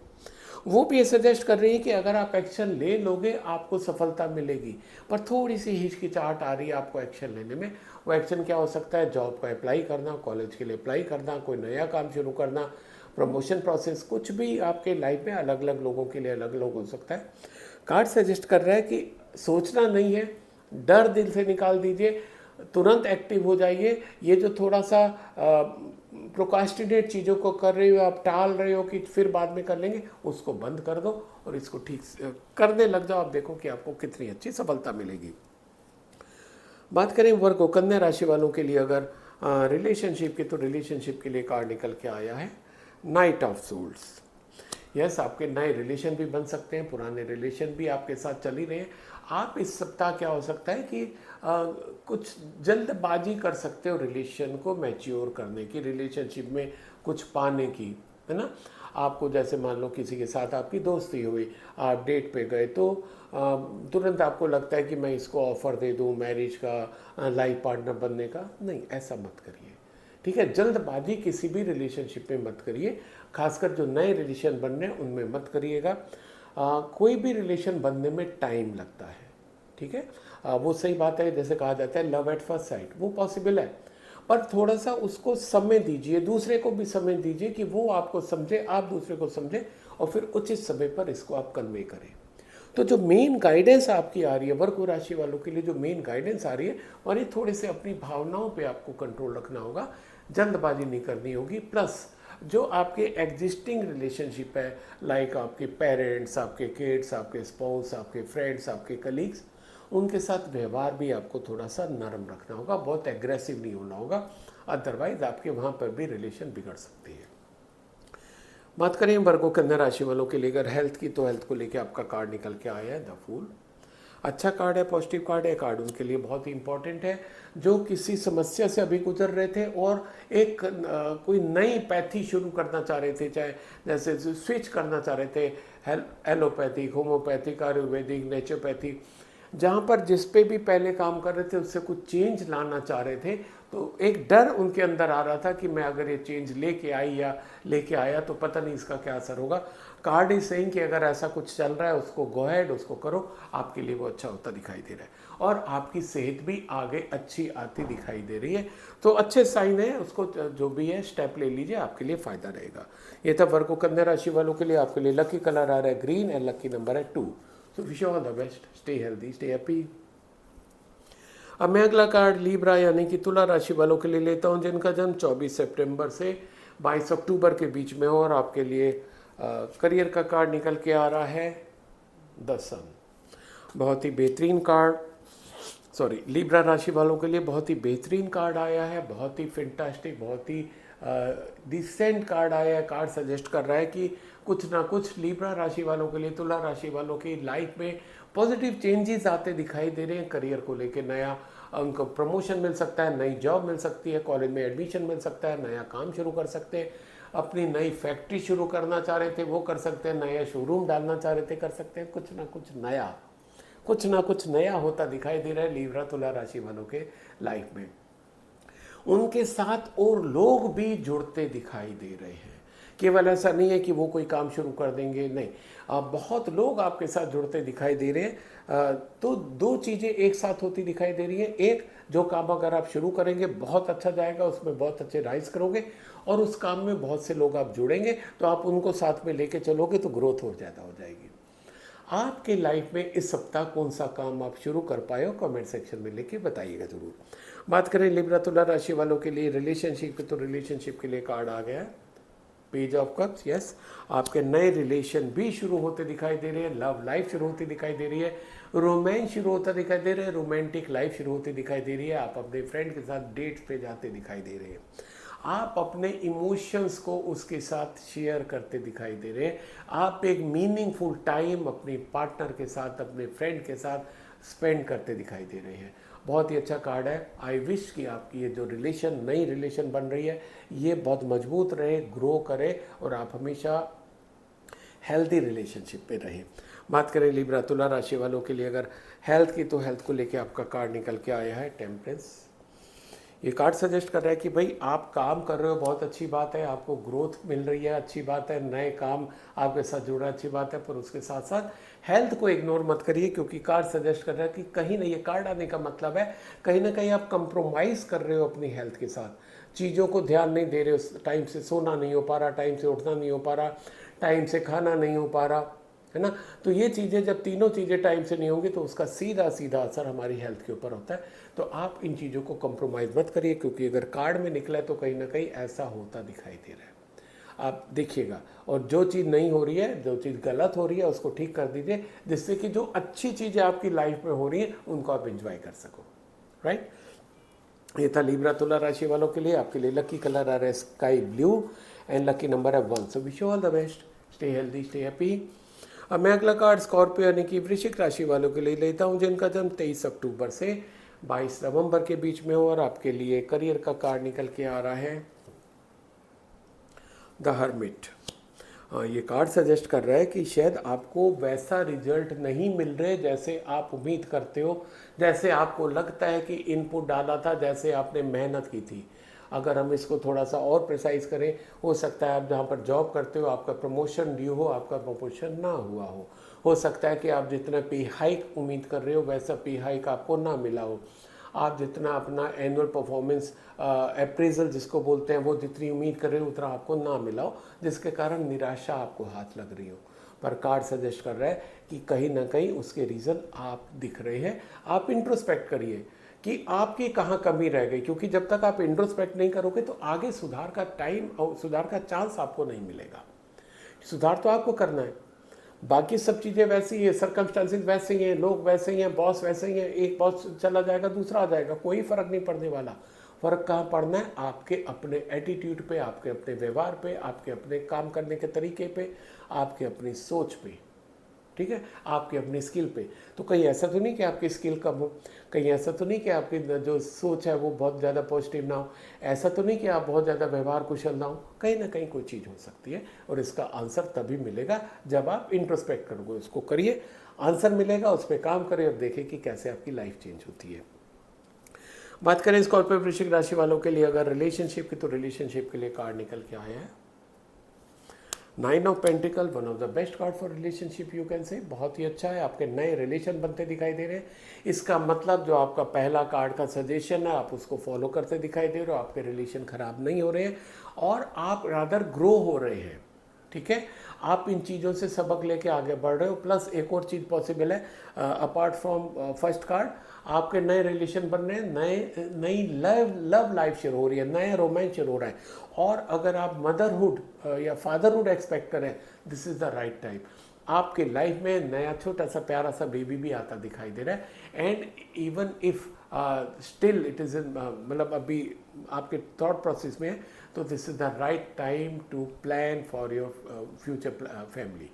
वो भी ये सजेस्ट कर रही है कि अगर आप एक्शन ले लोगे आपको सफलता मिलेगी। पर थोड़ी सी हिचकिचाहट आ रही है आपको एक्शन लेने में। वो एक्शन क्या हो सकता है? जॉब का अप्लाई करना, कॉलेज के लिए अप्लाई करना, कोई नया काम शुरू करना, प्रमोशन प्रोसेस, कुछ भी आपके लाइफ में अलग अलग लोगों के लिए अलग अलग हो सकता है। कार्ड सजेस्ट कर रहा है कि सोचना नहीं है, डर दिल से निकाल दीजिए, तुरंत एक्टिव हो जाइए। ये जो थोड़ा सा प्रोकास्टिनेट चीज़ों को कर रहे हो, आप टाल रहे हो कि फिर बाद में कर लेंगे, उसको बंद कर दो और इसको ठीक करने लग जाओ। आप देखो कि आपको कितनी अच्छी सफलता मिलेगी। बात करें वर्ग कन्या राशि वालों के लिए अगर रिलेशनशिप की, तो रिलेशनशिप के लिए कार्ड निकल के आया है नाइट ऑफ सोल्स। यस, आपके नए रिलेशन भी बन सकते हैं, पुराने रिलेशन भी आपके साथ चल ही रहे हैं। आप इस सप्ताह क्या हो सकता है कि कुछ जल्दबाजी कर सकते हो रिलेशन को मैच्योर करने की, रिलेशनशिप में कुछ पाने की, है ना। आपको जैसे मान लो किसी के साथ आपकी दोस्ती हुई, आप डेट पे गए, तो तुरंत आपको लगता है कि मैं इसको ऑफ़र दे दूं मैरिज का, लाइफ पार्टनर बनने का। नहीं, ऐसा मत करिए, ठीक है। जल्दबाजी किसी भी रिलेशनशिप में मत करिए, खासकर जो नए रिलेशन बन रहे हैं उनमें मत करिएगा। कोई भी रिलेशन बनने में टाइम लगता है, ठीक है। वो सही बात है, जैसे कहा जाता है लव एट फर्स्ट साइट, वो पॉसिबल है, पर थोड़ा सा उसको समय दीजिए, दूसरे को भी समय दीजिए कि वो आपको समझे, आप दूसरे को समझे, और फिर उचित समय पर इसको आप कन्वे करें। तो जो मेन गाइडेंस आपकी आ रही है वर्क राशि वालों के लिए, जो मेन गाइडेंस आ रही है, और ये थोड़े से अपनी भावनाओं पे आपको कंट्रोल रखना होगा, जल्दबाजी नहीं करनी होगी। प्लस जो आपके एग्जिस्टिंग रिलेशनशिप है, लाइक आपके पेरेंट्स, आपके किड्स, आपके स्पाउस, आपके फ्रेंड्स, आपके कलीग्स, उनके साथ व्यवहार भी आपको थोड़ा सा नरम रखना होगा, बहुत एग्रेसिव नहीं होना होगा, अदरवाइज आपके वहाँ पर भी रिलेशन बिगड़ सकती है। बात करें वर्गो कन्या राशि वालों के लिए अगर हेल्थ की, तो हेल्थ को लेकर आपका कार्ड निकल के आया है द फूल। अच्छा कार्ड है, पॉजिटिव कार्ड है, कार्ड उनके लिए बहुत ही इंपॉर्टेंट है जो किसी समस्या से अभी गुजर रहे थे और एक कोई नई पैथी शुरू करना चाह रहे थे, चाहे जैसे स्विच करना चाह रहे थे एलोपैथिक, होम्योपैथिक, आयुर्वेदिक, नेचुरोपैथिक, जहाँ पर जिस पे भी पहले काम कर रहे थे उससे कुछ चेंज लाना चाह रहे थे, तो एक डर उनके अंदर आ रहा था कि मैं अगर ये चेंज लेके आया तो पता नहीं इसका क्या असर होगा। कार्ड इज सेइंग कि अगर ऐसा कुछ चल रहा है उसको गो अहेड, उसको करो, आपके लिए वो अच्छा होता दिखाई दे रहा है और आपकी सेहत भी आगे अच्छी आती दिखाई दे रही है। तो अच्छे साइन है, उसको जो भी है स्टेप ले लीजिए, आपके लिए फ़ायदा रहेगा। ये था वर्गो कन्या राशि वालों के लिए। आपके लिए लकी कलर आ रहा है ग्रीन एंड लकी नंबर है 2। So wish you all the best. Stay healthy, stay happy. अब मैं अगला कार्ड लीब्रा यानी कि तुला राशि वालों के लिए लेता हूं जिनका जन्म 24 सितंबर से 22 अक्टूबर के बीच में हो, और आपके लिए करियर का कार्ड निकल के आ रहा है द सन। बहुत ही बेहतरीन कार्ड, सॉरी, लीब्रा राशि वालों के लिए बहुत ही बेहतरीन कार्ड आया है, बहुत ही फैंटास्टिक, बहुत ही डिसेंट कार्ड आया है। कार्ड सजेस्ट कर रहा है कि कुछ ना कुछ लीब्रा राशि वालों के लिए, तुला राशि वालों की लाइफ में पॉजिटिव चेंजेस आते दिखाई दे रहे हैं। करियर को लेके नया उनको प्रमोशन मिल सकता है, नई जॉब मिल सकती है, कॉलेज में एडमिशन मिल सकता है, नया काम शुरू कर सकते हैं, अपनी नई फैक्ट्री शुरू करना चाह रहे थे वो कर सकते हैं, नया शोरूम डालना चाह रहे थे कर सकते हैं। कुछ ना कुछ नया होता दिखाई दे रहा है लीब्रा तुला राशि वालों के लाइफ में। उनके साथ और लोग भी जुड़ते दिखाई दे रहे हैं, केवल ऐसा नहीं है कि वो कोई काम शुरू कर देंगे, नहीं, बहुत लोग आपके साथ जुड़ते दिखाई दे रहे हैं। तो दो चीज़ें एक साथ होती दिखाई दे रही है। एक, जो काम अगर आप शुरू करेंगे बहुत अच्छा जाएगा, उसमें बहुत अच्छे राइज करोगे और उस काम में बहुत से लोग आप जुड़ेंगे, तो आप उनको साथ में लेके चलोगे तो ग्रोथ और ज़्यादा हो जाएगी। आपके लाइफ में इस सप्ताह कौन सा काम आप शुरू कर पाए हो, कमेंट सेक्शन में लेके बताइएगा ज़रूर। बात करें लिब्रा तुला राशि वालों के लिए रिलेशनशिप, तो रिलेशनशिप के लिए कार्ड आ गया है पेज ऑफ कप्स। यस, आपके नए रिलेशन भी शुरू होते दिखाई दे रहे हैं, लव लाइफ शुरू होती दिखाई दे रही है, रोमांस शुरू होता दिखाई दे रहा है, रोमांटिक लाइफ शुरू होती दिखाई दे रही है। आप अपने फ्रेंड के साथ डेट्स पे जाते दिखाई दे रहे हैं, आप अपने इमोशंस को उसके साथ शेयर करते दिखाई दे रहे हैं, आप एक मीनिंगफुल टाइम अपने पार्टनर के साथ, अपने फ्रेंड के साथ स्पेंड करते दिखाई दे रहे हैं। बहुत ही अच्छा कार्ड है। आई विश कि आपकी ये जो रिलेशन, नई रिलेशन बन रही है, ये बहुत मजबूत रहे, ग्रो करे और आप हमेशा हेल्दी रिलेशनशिप पे रहें। बात करें लिब्रा तुला राशि वालों के लिए अगर हेल्थ की, तो हेल्थ को लेके आपका कार्ड निकल के आया है टेम्परेंस। ये कार्ड सजेस्ट कर रहा है कि भाई आप काम कर रहे हो, बहुत अच्छी बात है, आपको ग्रोथ मिल रही है, अच्छी बात है, नए काम आपके साथ जुड़ा, अच्छी बात है, पर उसके साथ साथ हेल्थ को इग्नोर मत करिए, क्योंकि कार्ड सजेस्ट कर रहा है कि कहीं ना, ये कार्ड आने का मतलब है कहीं ना कहीं आप कंप्रोमाइज़ कर रहे हो अपनी हेल्थ के साथ, चीज़ों को ध्यान नहीं दे रहे हो, टाइम से सोना नहीं हो पा रहा, टाइम से उठना नहीं हो पा रहा, टाइम से खाना नहीं हो पा रहा, है ना। तो ये चीज़ें, जब तीनों चीज़ें टाइम से नहीं होंगी तो उसका सीधा सीधा असर हमारी हेल्थ के ऊपर होता है। तो आप इन चीज़ों को कंप्रोमाइज़ मत करिए, क्योंकि अगर कार्ड में निकला है तो कहीं ना कहीं ऐसा होता दिखाई दे रहा है। आप देखिएगा, और जो चीज़ नहीं हो रही है, जो चीज़ गलत हो रही है, उसको ठीक कर दीजिए, जिससे कि जो अच्छी चीज़ें आपकी लाइफ में हो रही हैं उनको आप इंजॉय कर सको। राइट, ये था लिब्रा तुला राशि वालों के लिए। आपके लिए लकी कलर आ रहा है sky blue and lucky number है 1। So wish you all the best, stay healthy, stay happy. अब मैं अगला कार्ड स्कॉर्पियो यानी कि वृश्चिक राशि वालों के लिए लेता हूं जिनका जन्म 23 अक्टूबर से 22 नवंबर के बीच में हो, और आपके लिए करियर का कार्ड निकल के आ रहा है द हर्मिट। ये कार्ड सजेस्ट कर रहा है कि शायद आपको वैसा रिजल्ट नहीं मिल रहे जैसे आप उम्मीद करते हो, जैसे आपको लगता है कि इनपुट डाला था, जैसे आपने मेहनत की थी। अगर हम इसको थोड़ा सा और प्रिसाइज करें, हो सकता है आप जहाँ पर जॉब करते हो आपका प्रमोशन ड्यू हो, आपका प्रमोशन ना हुआ हो सकता है कि आप जितना पे हाइक उम्मीद कर रहे हो वैसा पे हाइक आपको ना मिला हो, आप जितना अपना एनुअल परफॉर्मेंस अप्रेजल जिसको बोलते हैं वो जितनी उम्मीद कर रहे हो उतना आपको ना मिला हो, जिसके कारण निराशा आपको हाथ लग रही हो। पर कार्ड सजेस्ट कर रहा है कि कहीं ना कहीं उसके रीज़न आप दिख रहे हैं। आप इंट्रोस्पेक्ट करिए कि आपकी कहाँ कमी रह गई, क्योंकि जब तक आप इंट्रोस्पेक्ट नहीं करोगे तो आगे सुधार का टाइम और सुधार का चांस आपको नहीं मिलेगा। सुधार तो आपको करना है, बाकी सब चीज़ें वैसी ही है, सर्कमस्टांसेस वैसे ही हैं, लोग वैसे ही हैं, बॉस वैसे ही हैं, एक बॉस चला जाएगा दूसरा आ जाएगा, कोई फ़र्क नहीं पड़ने वाला। फ़र्क कहाँ पड़ना है? आपके अपने एटीट्यूड पे, आपके अपने व्यवहार पे, आपके अपने काम करने के तरीके पे, आपके अपनी सोच पे, ठीक है, आपकी अपनी स्किल पे। तो कहीं ऐसा तो नहीं कि आपकी स्किल कम हो, कहीं ऐसा तो नहीं कि आपकी जो सोच है वो बहुत ज़्यादा पॉजिटिव ना हो, ऐसा तो नहीं कि आप बहुत ज़्यादा व्यवहार कुशल ना हो। कहीं ना कहीं कोई चीज़ हो सकती है और इसका आंसर तभी मिलेगा जब आप इंट्रोस्पेक्ट करोगे। उसको करिए, आंसर मिलेगा, उस पर काम करें और देखें कि कैसे आपकी लाइफ चेंज होती है। बात करें स्कॉर्पियो वृश्चिक राशि वालों के लिए अगर रिलेशनशिप की, तो रिलेशनशिप के लिए कार्ड निकल के आया है 9 of pentacle, one of the best card for relationship you can say. बहुत ही अच्छा है, आपके नए रिलेशन बनते दिखाई दे रहे हैं। इसका मतलब जो आपका पहला कार्ड का सजेशन है आप उसको फॉलो करते दिखाई दे रहे हो, आपके रिलेशन खराब नहीं हो रहे हैं और आप रादर ग्रो हो रहे हैं, ठीक है। आप इन चीज़ों से सबक लेके आगे बढ़ रहे हो। प्लस एक और चीज़ पॉसिबल है, अपार्ट फ्रॉम फर्स्ट कार्ड, आपके नए रिलेशन बन रहे हैं, नई लव लाइफ शुरू हो रही है, नया रोमांस शुरू हो रहा है। और अगर आप मदरहुड या फादरहुड एक्सपेक्ट करें, this is the right time. आपके लाइफ में नया छोटा सा प्यारा सा बेबी भी आता दिखाई दे रहा है। And even if still it is in, मतलब अभी आपके थॉट प्रोसेस में है, तो this is the right time to plan for your future family,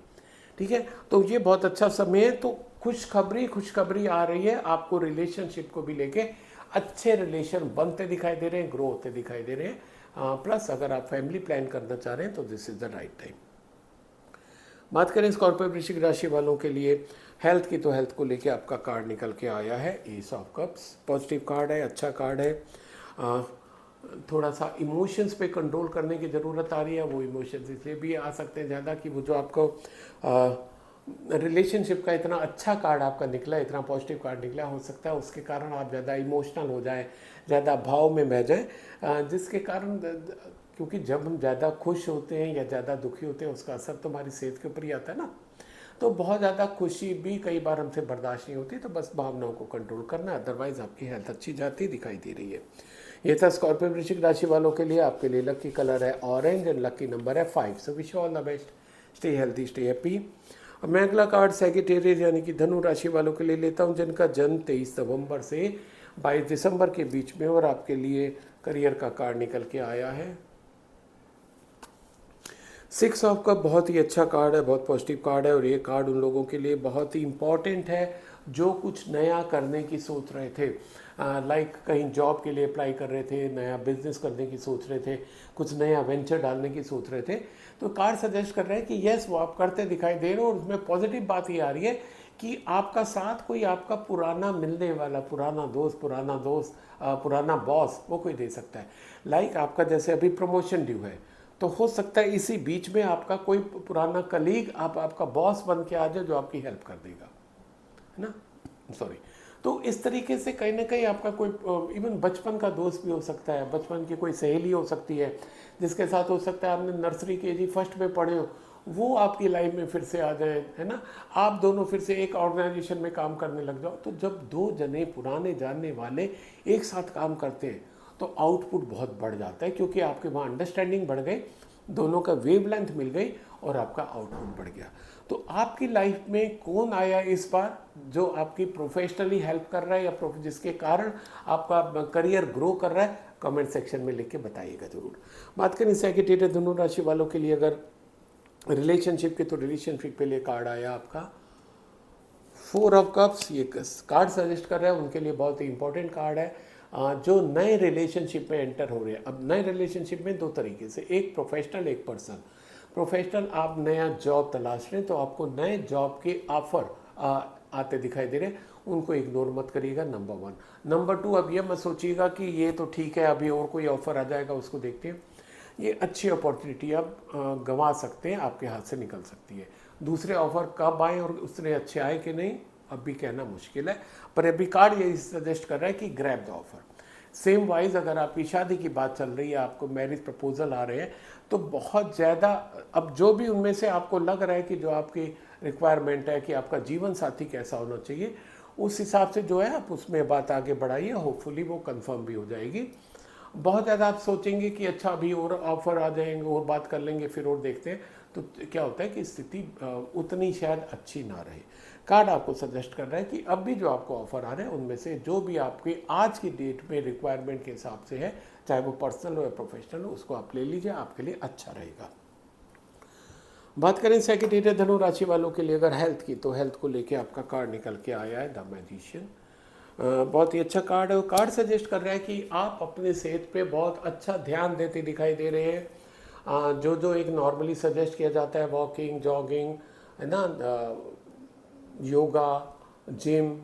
ठीक है। तो ये बहुत अच्छा समय है। तो खुशखबरी आ रही है आपको, रिलेशनशिप को भी लेके अच्छे रिलेशन बनते दिखाई दे रहे हैं, ग्रो होते दिखाई दे रहे हैं। प्लस अगर आप फैमिली प्लान करना चाह रहे हैं तो this is the right time. बात करें स्कॉर्पियो वृश्चिक राशि वालों के लिए हेल्थ की, तो हेल्थ को लेके आपका कार्ड निकल के आया है S of cups. Positive card है, अच्छा कार्ड है। थोड़ा सा इमोशंस पे कंट्रोल करने की ज़रूरत आ रही है। वो इमोशंस इसलिए भी आ सकते हैं ज़्यादा कि वो जो आपको रिलेशनशिप का इतना अच्छा कार्ड आपका निकला, इतना पॉजिटिव कार्ड निकला, हो सकता है उसके कारण आप ज़्यादा इमोशनल हो जाए, ज़्यादा भाव में बह जाए, जिसके कारण, क्योंकि जब हम ज़्यादा खुश होते हैं या ज़्यादा दुखी होते हैं उसका असर तो हमारी सेहत के ऊपर ही आता है ना। तो बहुत ज़्यादा खुशी भी कई बार हमसे बर्दाश्त नहीं होती, तो बस भावनाओं को कंट्रोल करना, अदरवाइज़ आपकी हेल्थ अच्छी जाती दिखाई दे रही है। ये था स्कॉर्पियो वृश्चिक राशि वालों के लिए। आपके लिए लकी कलर है ऑरेंज एंड लकी नंबर है 5। So wish all the best, stay healthy, stay happy. अब मैं अगला कार्ड सैगिटेरियस यानी कि धनु राशि वालों के लिए लेता हूँ, जिनका जन्म 23 नवंबर से 22 दिसंबर के बीच में, और आपके लिए करियर का कार्ड निकल के आया है 6 ऑफ कप। बहुत ही अच्छा कार्ड है, बहुत पॉजिटिव कार्ड है, और ये कार्ड उन लोगों के लिए बहुत ही इम्पॉर्टेंट है जो कुछ नया करने की सोच रहे थे, लाइक कहीं जॉब के लिए अप्लाई कर रहे थे, नया बिजनेस करने की सोच रहे थे, कुछ नया वेंचर डालने की सोच रहे थे। तो कार्ड सजेस्ट कर रहे हैं कि यस वो आप करते दिखाई दे रहे हो, और उसमें पॉजिटिव बात ये आ रही है कि आपका साथ कोई आपका पुराना मिलने वाला, पुराना दोस्त, पुराना बॉस वो कोई दे सकता है। लाइक आपका जैसे अभी प्रमोशन ड्यू है, तो हो सकता है इसी बीच में आपका कोई पुराना कलीग आपका बॉस बन के आ जाए जो आपकी हेल्प कर देगा, है ना, सॉरी। तो इस तरीके से कहीं ना कहीं आपका कोई इवन बचपन का दोस्त भी हो सकता है, बचपन की कोई सहेली हो सकती है, जिसके साथ हो सकता है आपने नर्सरी के जी फर्स्ट में पढ़े हो, वो आपकी लाइफ में फिर से आ जाए, है ना। आप दोनों फिर से एक ऑर्गेनाइजेशन में काम करने लग जाओ। तो जब दो जने पुराने जानने वाले एक साथ काम करते हैं तो आउटपुट बहुत बढ़ जाता है, क्योंकि आपके वहाँ अंडरस्टैंडिंग बढ़ गई, दोनों का वेवलेंथ मिल गई और आपका आउटपुट बढ़ गया। तो आपकी लाइफ में कौन आया इस बार जो आपकी प्रोफेशनली हेल्प कर रहा है, या जिसके कारण आपका करियर ग्रो कर रहा है, कमेंट सेक्शन में लिख के बताइएगा ज़रूर। बात करें सैगिटेरियस धनु राशि वालों के लिए अगर रिलेशनशिप के, तो रिलेशनशिप के लिए कार्ड आया आपका 4 ऑफ कप्स। ये कार्ड सजेस्ट कर रहा है उनके लिए बहुत ही इंपॉर्टेंट कार्ड है, जो नए रिलेशनशिप में एंटर हो रहे हैं। अब नए रिलेशनशिप में दो तरीके से, एक प्रोफेशनल, एक पर्सनल। प्रोफेशनल, आप नया जॉब तलाश रहे हैं तो आपको नए जॉब के ऑफर आते दिखाई दे रहे हैं, उनको इग्नोर मत करिएगा, नंबर 1। नंबर 2, अब ये मत सोचिएगा कि ये तो ठीक है अभी और कोई ऑफर आ जाएगा उसको देखते हैं। ये अच्छी अपॉर्चुनिटी आप गंवा सकते हैं, आपके हाथ से निकल सकती है। दूसरे ऑफर कब आए और उतने अच्छे आए कि नहीं, अभी कहना मुश्किल है, पर अभी कार्ड यही सजेस्ट कर रहा है कि grab the offer. Same wise अगर आपकी शादी की बात चल रही है, आपको मैरिज प्रपोजल आ रहे हैं, तो बहुत ज़्यादा अब जो भी उनमें से आपको लग रहा है कि जो आपकी रिक्वायरमेंट है कि आपका जीवन साथी कैसा होना चाहिए, उस हिसाब से जो है आप उसमें बात आगे बढ़ाइए, होपफुली वो कंफर्म भी हो जाएगी। बहुत ज़्यादा आप सोचेंगे कि अच्छा अभी और ऑफर आ जाएंगे और बात कर लेंगे फिर और देखते हैं, तो क्या होता है कि स्थिति उतनी शायद अच्छी ना रहे। कार्ड आपको सजेस्ट कर रहा है कि अब भी जो आपको ऑफर आ रहे हैं उनमें से जो भी आपके आज की डेट में रिक्वायरमेंट के हिसाब से है, चाहे वो पर्सनल हो या प्रोफेशनल हो, उसको आप ले लीजिए, आपके लिए अच्छा रहेगा। बात करें सेक्रेटरी धनु राशि वालों के लिए अगर हेल्थ की, तो हेल्थ को लेके आपका कार्ड निकल के आया है द मैजिशियन। बहुत ही अच्छा कार्ड है। कार्ड सजेस्ट कर रहा है कि आप अपने सेहत पे बहुत अच्छा ध्यान देते दिखाई दे रहे हैं। जो जो एक नॉर्मली सजेस्ट किया जाता है, वॉकिंग, जॉगिंग, है ना, yoga, gym,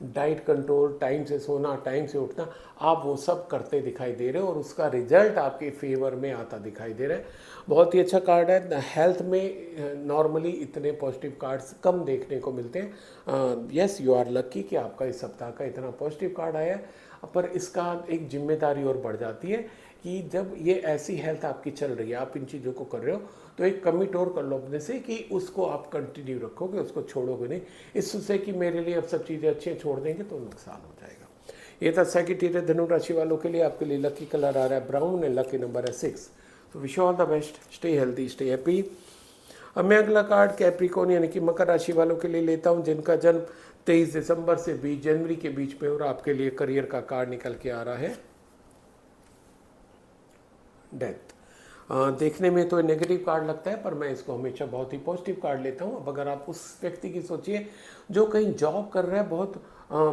diet control, time से सोना, टाइम से उठना, आप वो सब करते दिखाई दे रहे हो और उसका रिजल्ट आपके फेवर में आता दिखाई दे रहा है। बहुत ही अच्छा कार्ड है। हेल्थ में नॉर्मली इतने पॉजिटिव कार्ड्स कम देखने को मिलते हैं। यस, यू आर लकी कि आपका इस सप्ताह का इतना पॉजिटिव कार्ड आया है, पर इसका एक जिम्मेदारी और बढ़ जाती है कि जब ये ऐसी हेल्थ आपकी चल रही है, आप इन चीज़ों को कर रहे हो, तो एक कमिट और कर लो अपने से कि उसको आप कंटिन्यू रखोगे, उसको छोड़ोगे नहीं। इससे कि मेरे लिए अब सब चीज़ें अच्छी छोड़ देंगे तो नुकसान हो जाएगा। ये था सेक्रेटरी धनु राशि वालों के लिए। आपके लिए लकी कलर आ रहा है ब्राउन एंड लकी नंबर है 6। तो wish all the best, stay healthy, stay happy. अब मैं अगला कार्ड कैप्रिकॉर्न यानी कि मकर राशि वालों के लिए लेता हूं, जिनका जन्म 23 दिसंबर से 20 जनवरी के बीच में, और आपके लिए करियर का कार्ड निकल के आ रहा है डेथ। देखने में तो नेगेटिव कार्ड लगता है, पर मैं इसको हमेशा बहुत ही पॉजिटिव कार्ड लेता हूँ। अब अगर आप उस व्यक्ति की सोचिए जो कहीं जॉब कर रहा है, बहुत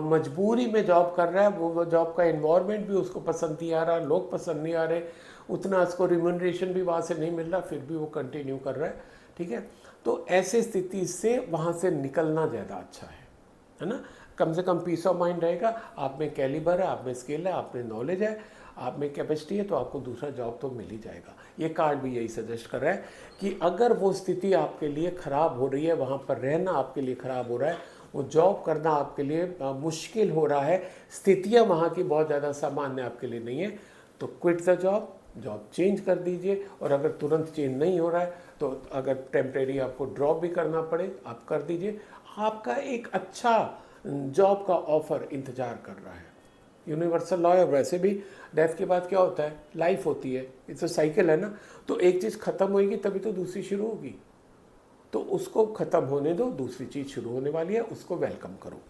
मजबूरी में जॉब कर रहा है, वो जॉब का एनवायरनमेंट भी उसको पसंद नहीं आ रहा, लोग पसंद नहीं आ रहे, उतना उसको रिम्यूनरेशन भी वहाँ से नहीं मिल रहा, फिर भी वो कंटिन्यू कर रहा है, ठीक है। तो ऐसे स्थिति से वहाँ से निकलना ज़्यादा अच्छा है ना। कम से कम पीस ऑफ माइंड रहेगा, आप में कैलिबर है, आप में स्किल है, आप में नॉलेज है, आप में कैपेसिटी है, तो आपको दूसरा जॉब तो मिल ही जाएगा। ये कार्ड भी यही सजेस्ट कर रहा है कि अगर वो स्थिति आपके लिए ख़राब हो रही है, वहाँ पर रहना आपके लिए ख़राब हो रहा है, वो जॉब करना आपके लिए मुश्किल हो रहा है, स्थितियाँ वहाँ की बहुत ज़्यादा सामान्य आपके लिए नहीं है, तो quit the job, job change कर दीजिए। और अगर तुरंत चेंज नहीं हो रहा है तो अगर टेम्परेरी आपको ड्रॉप भी करना पड़े आप कर दीजिए। आपका एक अच्छा जॉब का ऑफर इंतज़ार कर रहा है। यूनिवर्सल लॉ है, वैसे भी डेथ के बाद क्या होता है, लाइफ होती है, इट्स अ साइकिल है ना। तो एक चीज़ ख़त्म होगी तभी तो दूसरी शुरू होगी, तो उसको ख़त्म होने दो, दूसरी चीज़ शुरू होने वाली है, उसको वेलकम करो।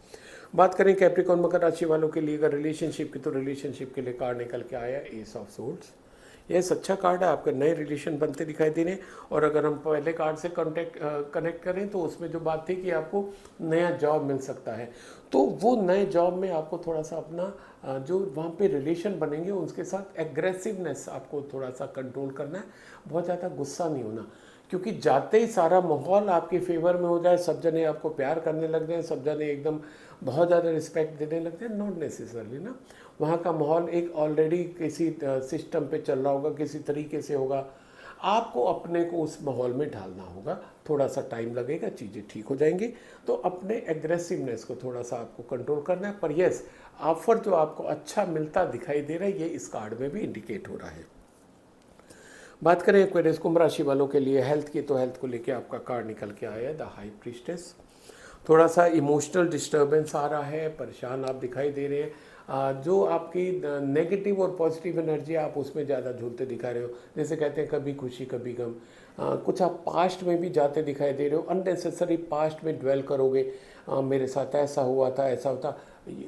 बात करें कैप्रिकॉर्न मकर राशि वालों के लिए अगर रिलेशनशिप की, तो रिलेशनशिप के लिए कार्ड निकल के आया एस ऑफ सोर्ड्स। ये अच्छा कार्ड है, आपके नए रिलेशन बनते दिखाई दे रहे हैं। और अगर हम पहले कार्ड से कनेक्ट करें तो उसमें जो बात थी कि आपको नया जॉब मिल सकता है, तो वो नए जॉब में आपको थोड़ा सा अपना जो वहाँ पे रिलेशन बनेंगे उसके साथ एग्रेसिवनेस आपको थोड़ा सा कंट्रोल करना है, बहुत ज़्यादा गुस्सा नहीं होना, क्योंकि जाते ही सारा माहौल आपके फेवर में हो जाए, सब जने आपको प्यार करने लग जाए, सब जने एकदम बहुत ज़्यादा रिस्पेक्ट देने लगते हैं, नॉट नेसेसरली ना। वहाँ का माहौल एक ऑलरेडी किसी सिस्टम पे चल रहा होगा, किसी तरीके से होगा, आपको अपने को उस माहौल में ढालना होगा, थोड़ा सा टाइम लगेगा, चीज़ें ठीक हो जाएंगी। तो अपने एग्रेसिवनेस को थोड़ा सा आपको कंट्रोल करना है। पर यस, ऑफर जो आपको अच्छा मिलता दिखाई दे रहा है, ये इस कार्ड में भी इंडिकेट हो रहा है। बात करें एक्वेरियस कुंभ राशि वालों के लिए हेल्थ की, तो हेल्थ को लेके आपका कार्ड निकल के आया है द हाई प्रीस्टेस। थोड़ा सा इमोशनल डिस्टर्बेंस आ रहा है, परेशान आप दिखाई दे रहे हैं। जो आपकी नेगेटिव और पॉजिटिव एनर्जी आप उसमें ज़्यादा झूलते दिखा रहे हो, जैसे कहते हैं कभी खुशी कभी गम। कुछ आप पास्ट में भी जाते दिखाई दे रहे हो, अननेसेसरी पास्ट में ड्वेल करोगे, मेरे साथ ऐसा हुआ था, ऐसा होता।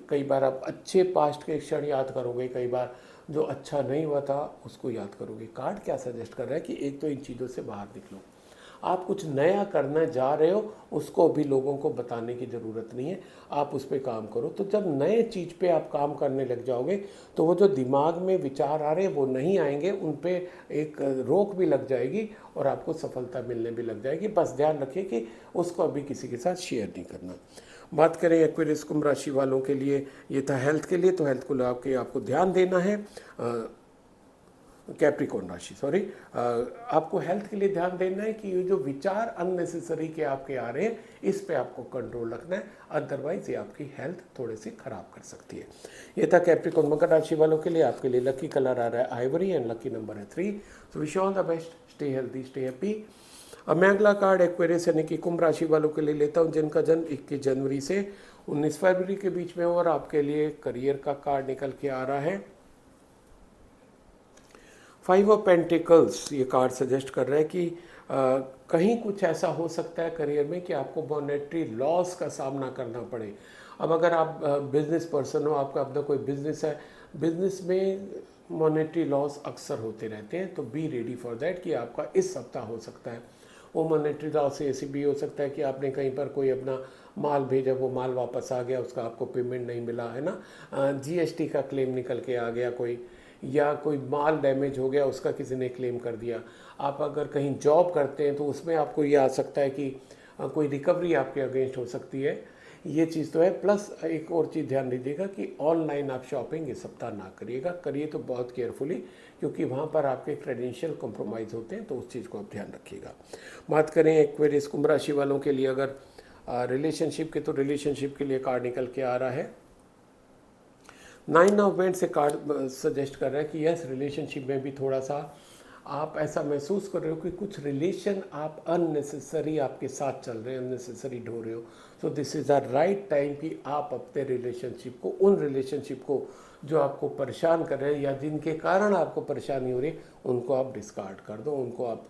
कई बार आप अच्छे पास्ट के क्षण याद करोगे, कई बार जो अच्छा नहीं हुआ था उसको याद करोगे। कार्ड क्या सजेस्ट कर रहा है कि एक तो इन चीज़ों से बाहर निकलो, आप कुछ नया करने जा रहे हो, उसको भी लोगों को बताने की ज़रूरत नहीं है, आप उस पर काम करो। तो जब नए चीज़ पे आप काम करने लग जाओगे तो वो जो दिमाग में विचार आ रहे हैं वो नहीं आएंगे, उन पे एक रोक भी लग जाएगी और आपको सफलता मिलने भी लग जाएगी। बस ध्यान रखिए कि उसको अभी किसी के साथ शेयर नहीं करना। बात करें एक्वेरियस कुंभ राशि वालों के लिए, ये था हेल्थ के लिए। तो हेल्थ को आपको ध्यान देना है, कैप्रिकॉर्न राशि सॉरी, आपको हेल्थ के लिए ध्यान देना है कि ये जो विचार अननेसेसरी के आपके आ रहे हैं इस पे आपको कंट्रोल रखना है, अदरवाइज ये आपकी हेल्थ थोड़ी सी खराब कर सकती है। ये था कैप्रिकॉर्न मकर राशि वालों के लिए। आपके लिए लकी कलर आ रहा है आइवरी एंड लकी नंबर है 3। So wish all the best, stay healthy, stay happy. अब मैं अगला कार्ड एक्वेरियस यानी कि कुंभ राशि वालों के लिए लेता हूँ, जिनका जन्म 21 जनवरी से 19 फरवरी के बीच में हो, और आपके लिए करियर का कार्ड निकल के आ रहा है 5 ऑफ पेंटिकल्स। ये कार्ड सजेस्ट कर रहा है कि कहीं कुछ ऐसा हो सकता है करियर में कि आपको मॉनेटरी लॉस का सामना करना पड़े। अब अगर आप बिजनेस पर्सन हो, आपका अपना कोई बिजनेस है, बिजनेस में मॉनेटरी लॉस अक्सर होते रहते हैं, तो बी रेडी फॉर दैट कि आपका इस सप्ताह हो सकता है। वो मॉनेटरी लॉस ऐसी भी हो सकता है कि आपने कहीं पर कोई अपना माल भेजा, वो माल वापस आ गया, उसका आपको पेमेंट नहीं मिला, है ना, जीएसटी का क्लेम निकल के आ गया कोई, या कोई माल डैमेज हो गया उसका किसी ने क्लेम कर दिया। आप अगर कहीं जॉब करते हैं तो उसमें आपको ये आ सकता है कि कोई रिकवरी आपके अगेंस्ट हो सकती है, ये चीज़ तो है। प्लस एक और चीज़ ध्यान दीजिएगा कि ऑनलाइन आप शॉपिंग इस सप्ताह ना करिएगा, करिए तो बहुत केयरफुली, क्योंकि वहाँ पर आपके क्रेडेंशियल कॉम्प्रोमाइज़ होते हैं, तो उस चीज़ को आप ध्यान रखिएगा। बात करें एक्वेरियस कुंभ राशि वालों के लिए अगर रिलेशनशिप के, तो रिलेशनशिप के लिए कार्ड निकल के आ रहा है 9 ऑफ वेंट से कार्ड सजेस्ट कर रहा है कि यस, रिलेशनशिप में भी थोड़ा सा आप ऐसा महसूस कर रहे हो कि कुछ रिलेशन आप अननेसेसरी आपके साथ चल रहे हैं, अननेसेसरी ढो रहे हो। So this is the right time कि आप अपने रिलेशनशिप को, उन रिलेशनशिप को जो आपको परेशान कर रहे हैं या जिनके कारण आपको परेशानी हो रही है, उनको आप डिस्कार्ड कर दो, उनको आप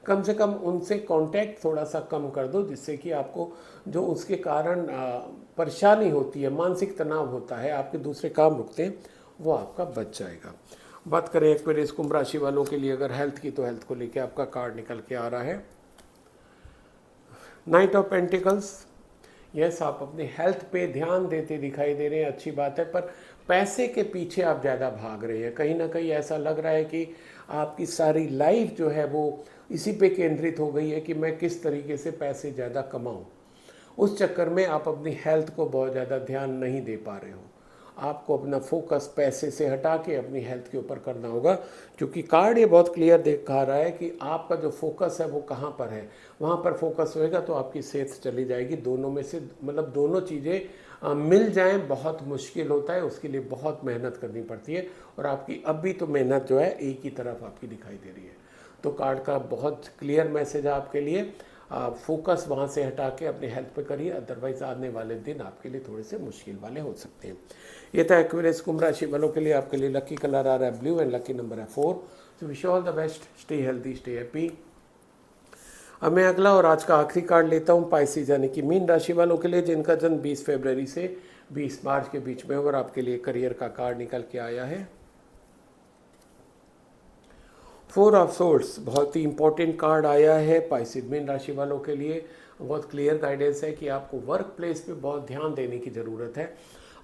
कम से कम उनसे कांटेक्ट थोड़ा सा कम कर दो, जिससे कि आपको जो उसके कारण परेशानी होती है, मानसिक तनाव होता है, आपके दूसरे काम रुकते हैं, वो आपका बच जाएगा। बात करें एक्वेरियस कुंभ राशि वालों के लिए अगर हेल्थ की, तो हेल्थ को लेके आपका कार्ड निकल के आ रहा है नाइट ऑफ पेंटिकल्स। यस, आप अपनी हेल्थ पे ध्यान देते दिखाई दे रहे हैं, अच्छी बात है, पर पैसे के पीछे आप ज़्यादा भाग रहे हैं। कहीं ना कहीं ऐसा लग रहा है कि आपकी सारी लाइफ जो है वो इसी पे केंद्रित हो गई है कि मैं किस तरीके से पैसे ज़्यादा कमाऊं। उस चक्कर में आप अपनी हेल्थ को बहुत ज़्यादा ध्यान नहीं दे पा रहे हो। आपको अपना फोकस पैसे से हटा के अपनी हेल्थ के ऊपर करना होगा, क्योंकि कार्ड ये बहुत क्लियर दिखा रहा है कि आपका जो फोकस है वो कहाँ पर है, वहाँ पर फोकस होएगा तो आपकी सेहत चली जाएगी। दोनों में से मतलब दोनों चीज़ें मिल जाएं बहुत मुश्किल होता है, उसके लिए बहुत मेहनत करनी पड़ती है, और आपकी अब भी तो मेहनत जो है एक ही तरफ आपकी दिखाई दे रही है। तो कार्ड का बहुत क्लियर मैसेज है आपके लिए, आप फोकस वहाँ से हटा के अपने हेल्थ पे करिए, अदरवाइज आने वाले दिन आपके लिए थोड़े से मुश्किल वाले हो सकते हैं। ये था एक्वेरियस कुंभ राशि वालों के लिए। आपके लिए लकी कलर आ रहा है ब्लू एंड लकी नंबर है 4। So wish all the best, stay healthy, stay happy. अब मैं अगला और आज का आखिरी कार्ड लेता हूँ पाइसेस यानी कि मीन राशि वालों के लिए, जिनका जन्म 20 फरवरी से 20 मार्च के बीच में हो, और आपके लिए करियर का कार्ड निकल के आया है 4 ऑफ सोर्ड्स। बहुत ही इंपॉर्टेंट कार्ड आया है पाइसेस मीन राशि वालों के लिए। बहुत क्लियर गाइडेंस है कि आपको वर्क प्लेस पे बहुत ध्यान देने की ज़रूरत है।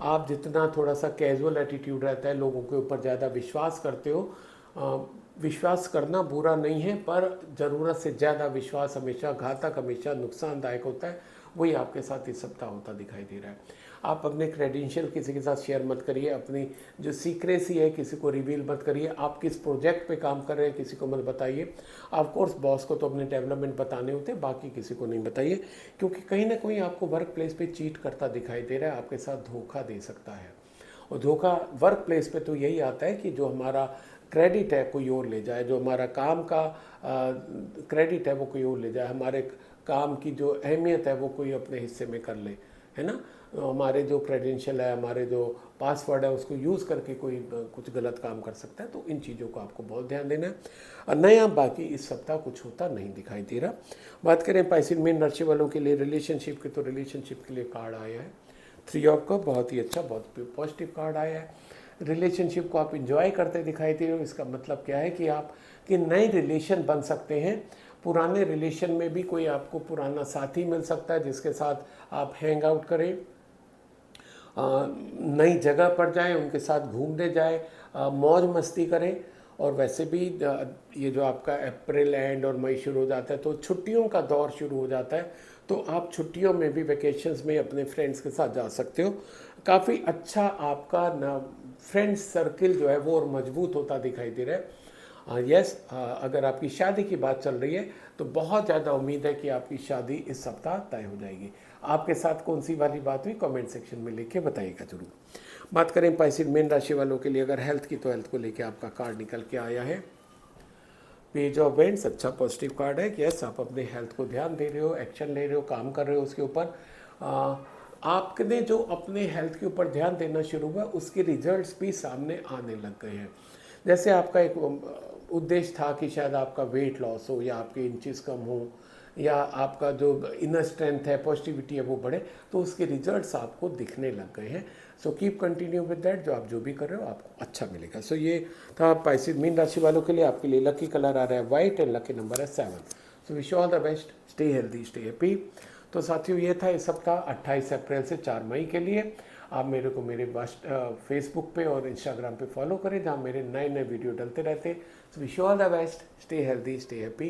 आप जितना थोड़ा सा कैजुअल एटीट्यूड रहता है, लोगों के ऊपर ज़्यादा विश्वास करते हो, विश्वास करना बुरा नहीं है, पर ज़रूरत से ज़्यादा विश्वास हमेशा घातक, हमेशा नुकसानदायक होता है। वही आपके साथ इस सप्ताह होता दिखाई दे रहा है। आप अपने क्रेडेंशियल किसी के साथ शेयर मत करिए, अपनी जो सीक्रेसी है किसी को रिवील मत करिए। आप किस प्रोजेक्ट पे काम कर रहे हैं किसी को मत बताइए। ऑफ कोर्स बॉस को तो अपने डेवलपमेंट बताने होते हैं, बाकी किसी को नहीं बताइए, क्योंकि कहीं ना कहीं आपको वर्क प्लेस पे चीट करता दिखाई दे रहा है, आपके साथ धोखा दे सकता है। और धोखा वर्क प्लेस पे तो यही आता है कि जो हमारा क्रेडिट है कोई और ले जाए, जो हमारा काम का क्रेडिट है वो कोई और ले जाए, हमारे काम की जो अहमियत है वो कोई अपने हिस्से में कर ले, है ना। हमारे जो क्रेडेंशियल है, हमारे जो पासवर्ड है, उसको यूज़ करके कोई कुछ गलत काम कर सकता है। तो इन चीज़ों को आपको बहुत ध्यान देना है। और नया बाकी इस सप्ताह कुछ होता नहीं दिखाई दे रहा। बात करें पाइसेस मीन राशि वालों के लिए रिलेशनशिप की, तो रिलेशनशिप के लिए कार्ड आया है 3 ऑफ कप। बहुत ही अच्छा, बहुत पॉजिटिव कार्ड आया है। रिलेशनशिप को आप इंजॉय करते दिखाई दे रहे हो। इसका मतलब क्या है कि आप कि नए रिलेशन बन सकते हैं। पुराने रिलेशन में भी कोई आपको पुराना साथी मिल सकता है जिसके साथ आप हैंग आउट करें, नई जगह पर जाएं, उनके साथ घूमने जाएं, मौज मस्ती करें। और वैसे भी ये जो आपका अप्रैल एंड और मई शुरू हो जाता है तो छुट्टियों का दौर शुरू हो जाता है, तो आप छुट्टियों में भी वेकेशंस में अपने फ्रेंड्स के साथ जा सकते हो। काफ़ी अच्छा आपका ना फ्रेंड्स सर्किल जो है वो और मजबूत होता दिखाई दे रहा है। यस, अगर आपकी शादी की बात चल रही है तो बहुत ज़्यादा उम्मीद है कि आपकी शादी इस सप्ताह तय हो जाएगी। आपके साथ कौन सी वाली बात हुई कमेंट सेक्शन में लिख के बताइएगा जरूर। बात करें पाइसेस मीन राशि वालों के लिए अगर हेल्थ की, तो हेल्थ को लेके आपका कार्ड निकल के आया है पेज ऑफ वेंट्स। अच्छा पॉजिटिव कार्ड है। यस, आप अपने हेल्थ को ध्यान दे रहे हो, एक्शन ले रहे हो, काम कर रहे हो उसके ऊपर। आपने जो अपने हेल्थ के ऊपर ध्यान देना शुरू हुआ उसके रिजल्ट्स भी सामने आने लग गए हैं। जैसे आपका एक उद्देश्य था कि शायद आपका वेट लॉस हो या आपके इंचेस कम हो या आपका जो इनर स्ट्रेंथ है, पॉजिटिविटी है वो बढ़े, तो उसके रिजल्ट्स आपको दिखने लग गए हैं। So keep continue with that. जो आप जो भी कर रहे हो आपको अच्छा मिलेगा। सो ये था पाइसेस मीन राशि वालों के लिए। आपके लिए लकी कलर आ रहा है वाइट एंड लकी नंबर है 7। So wish all the best, stay healthy, stay happy. तो साथियों ये था इस सप्ताह 28 अप्रैल से 4 मई के लिए। आप मेरे को मेरे फेसबुक पे और इंस्टाग्राम पे फॉलो करें जहाँ मेरे नए नए वीडियो डलते रहते हैं। So wish all the best, stay healthy, stay happy.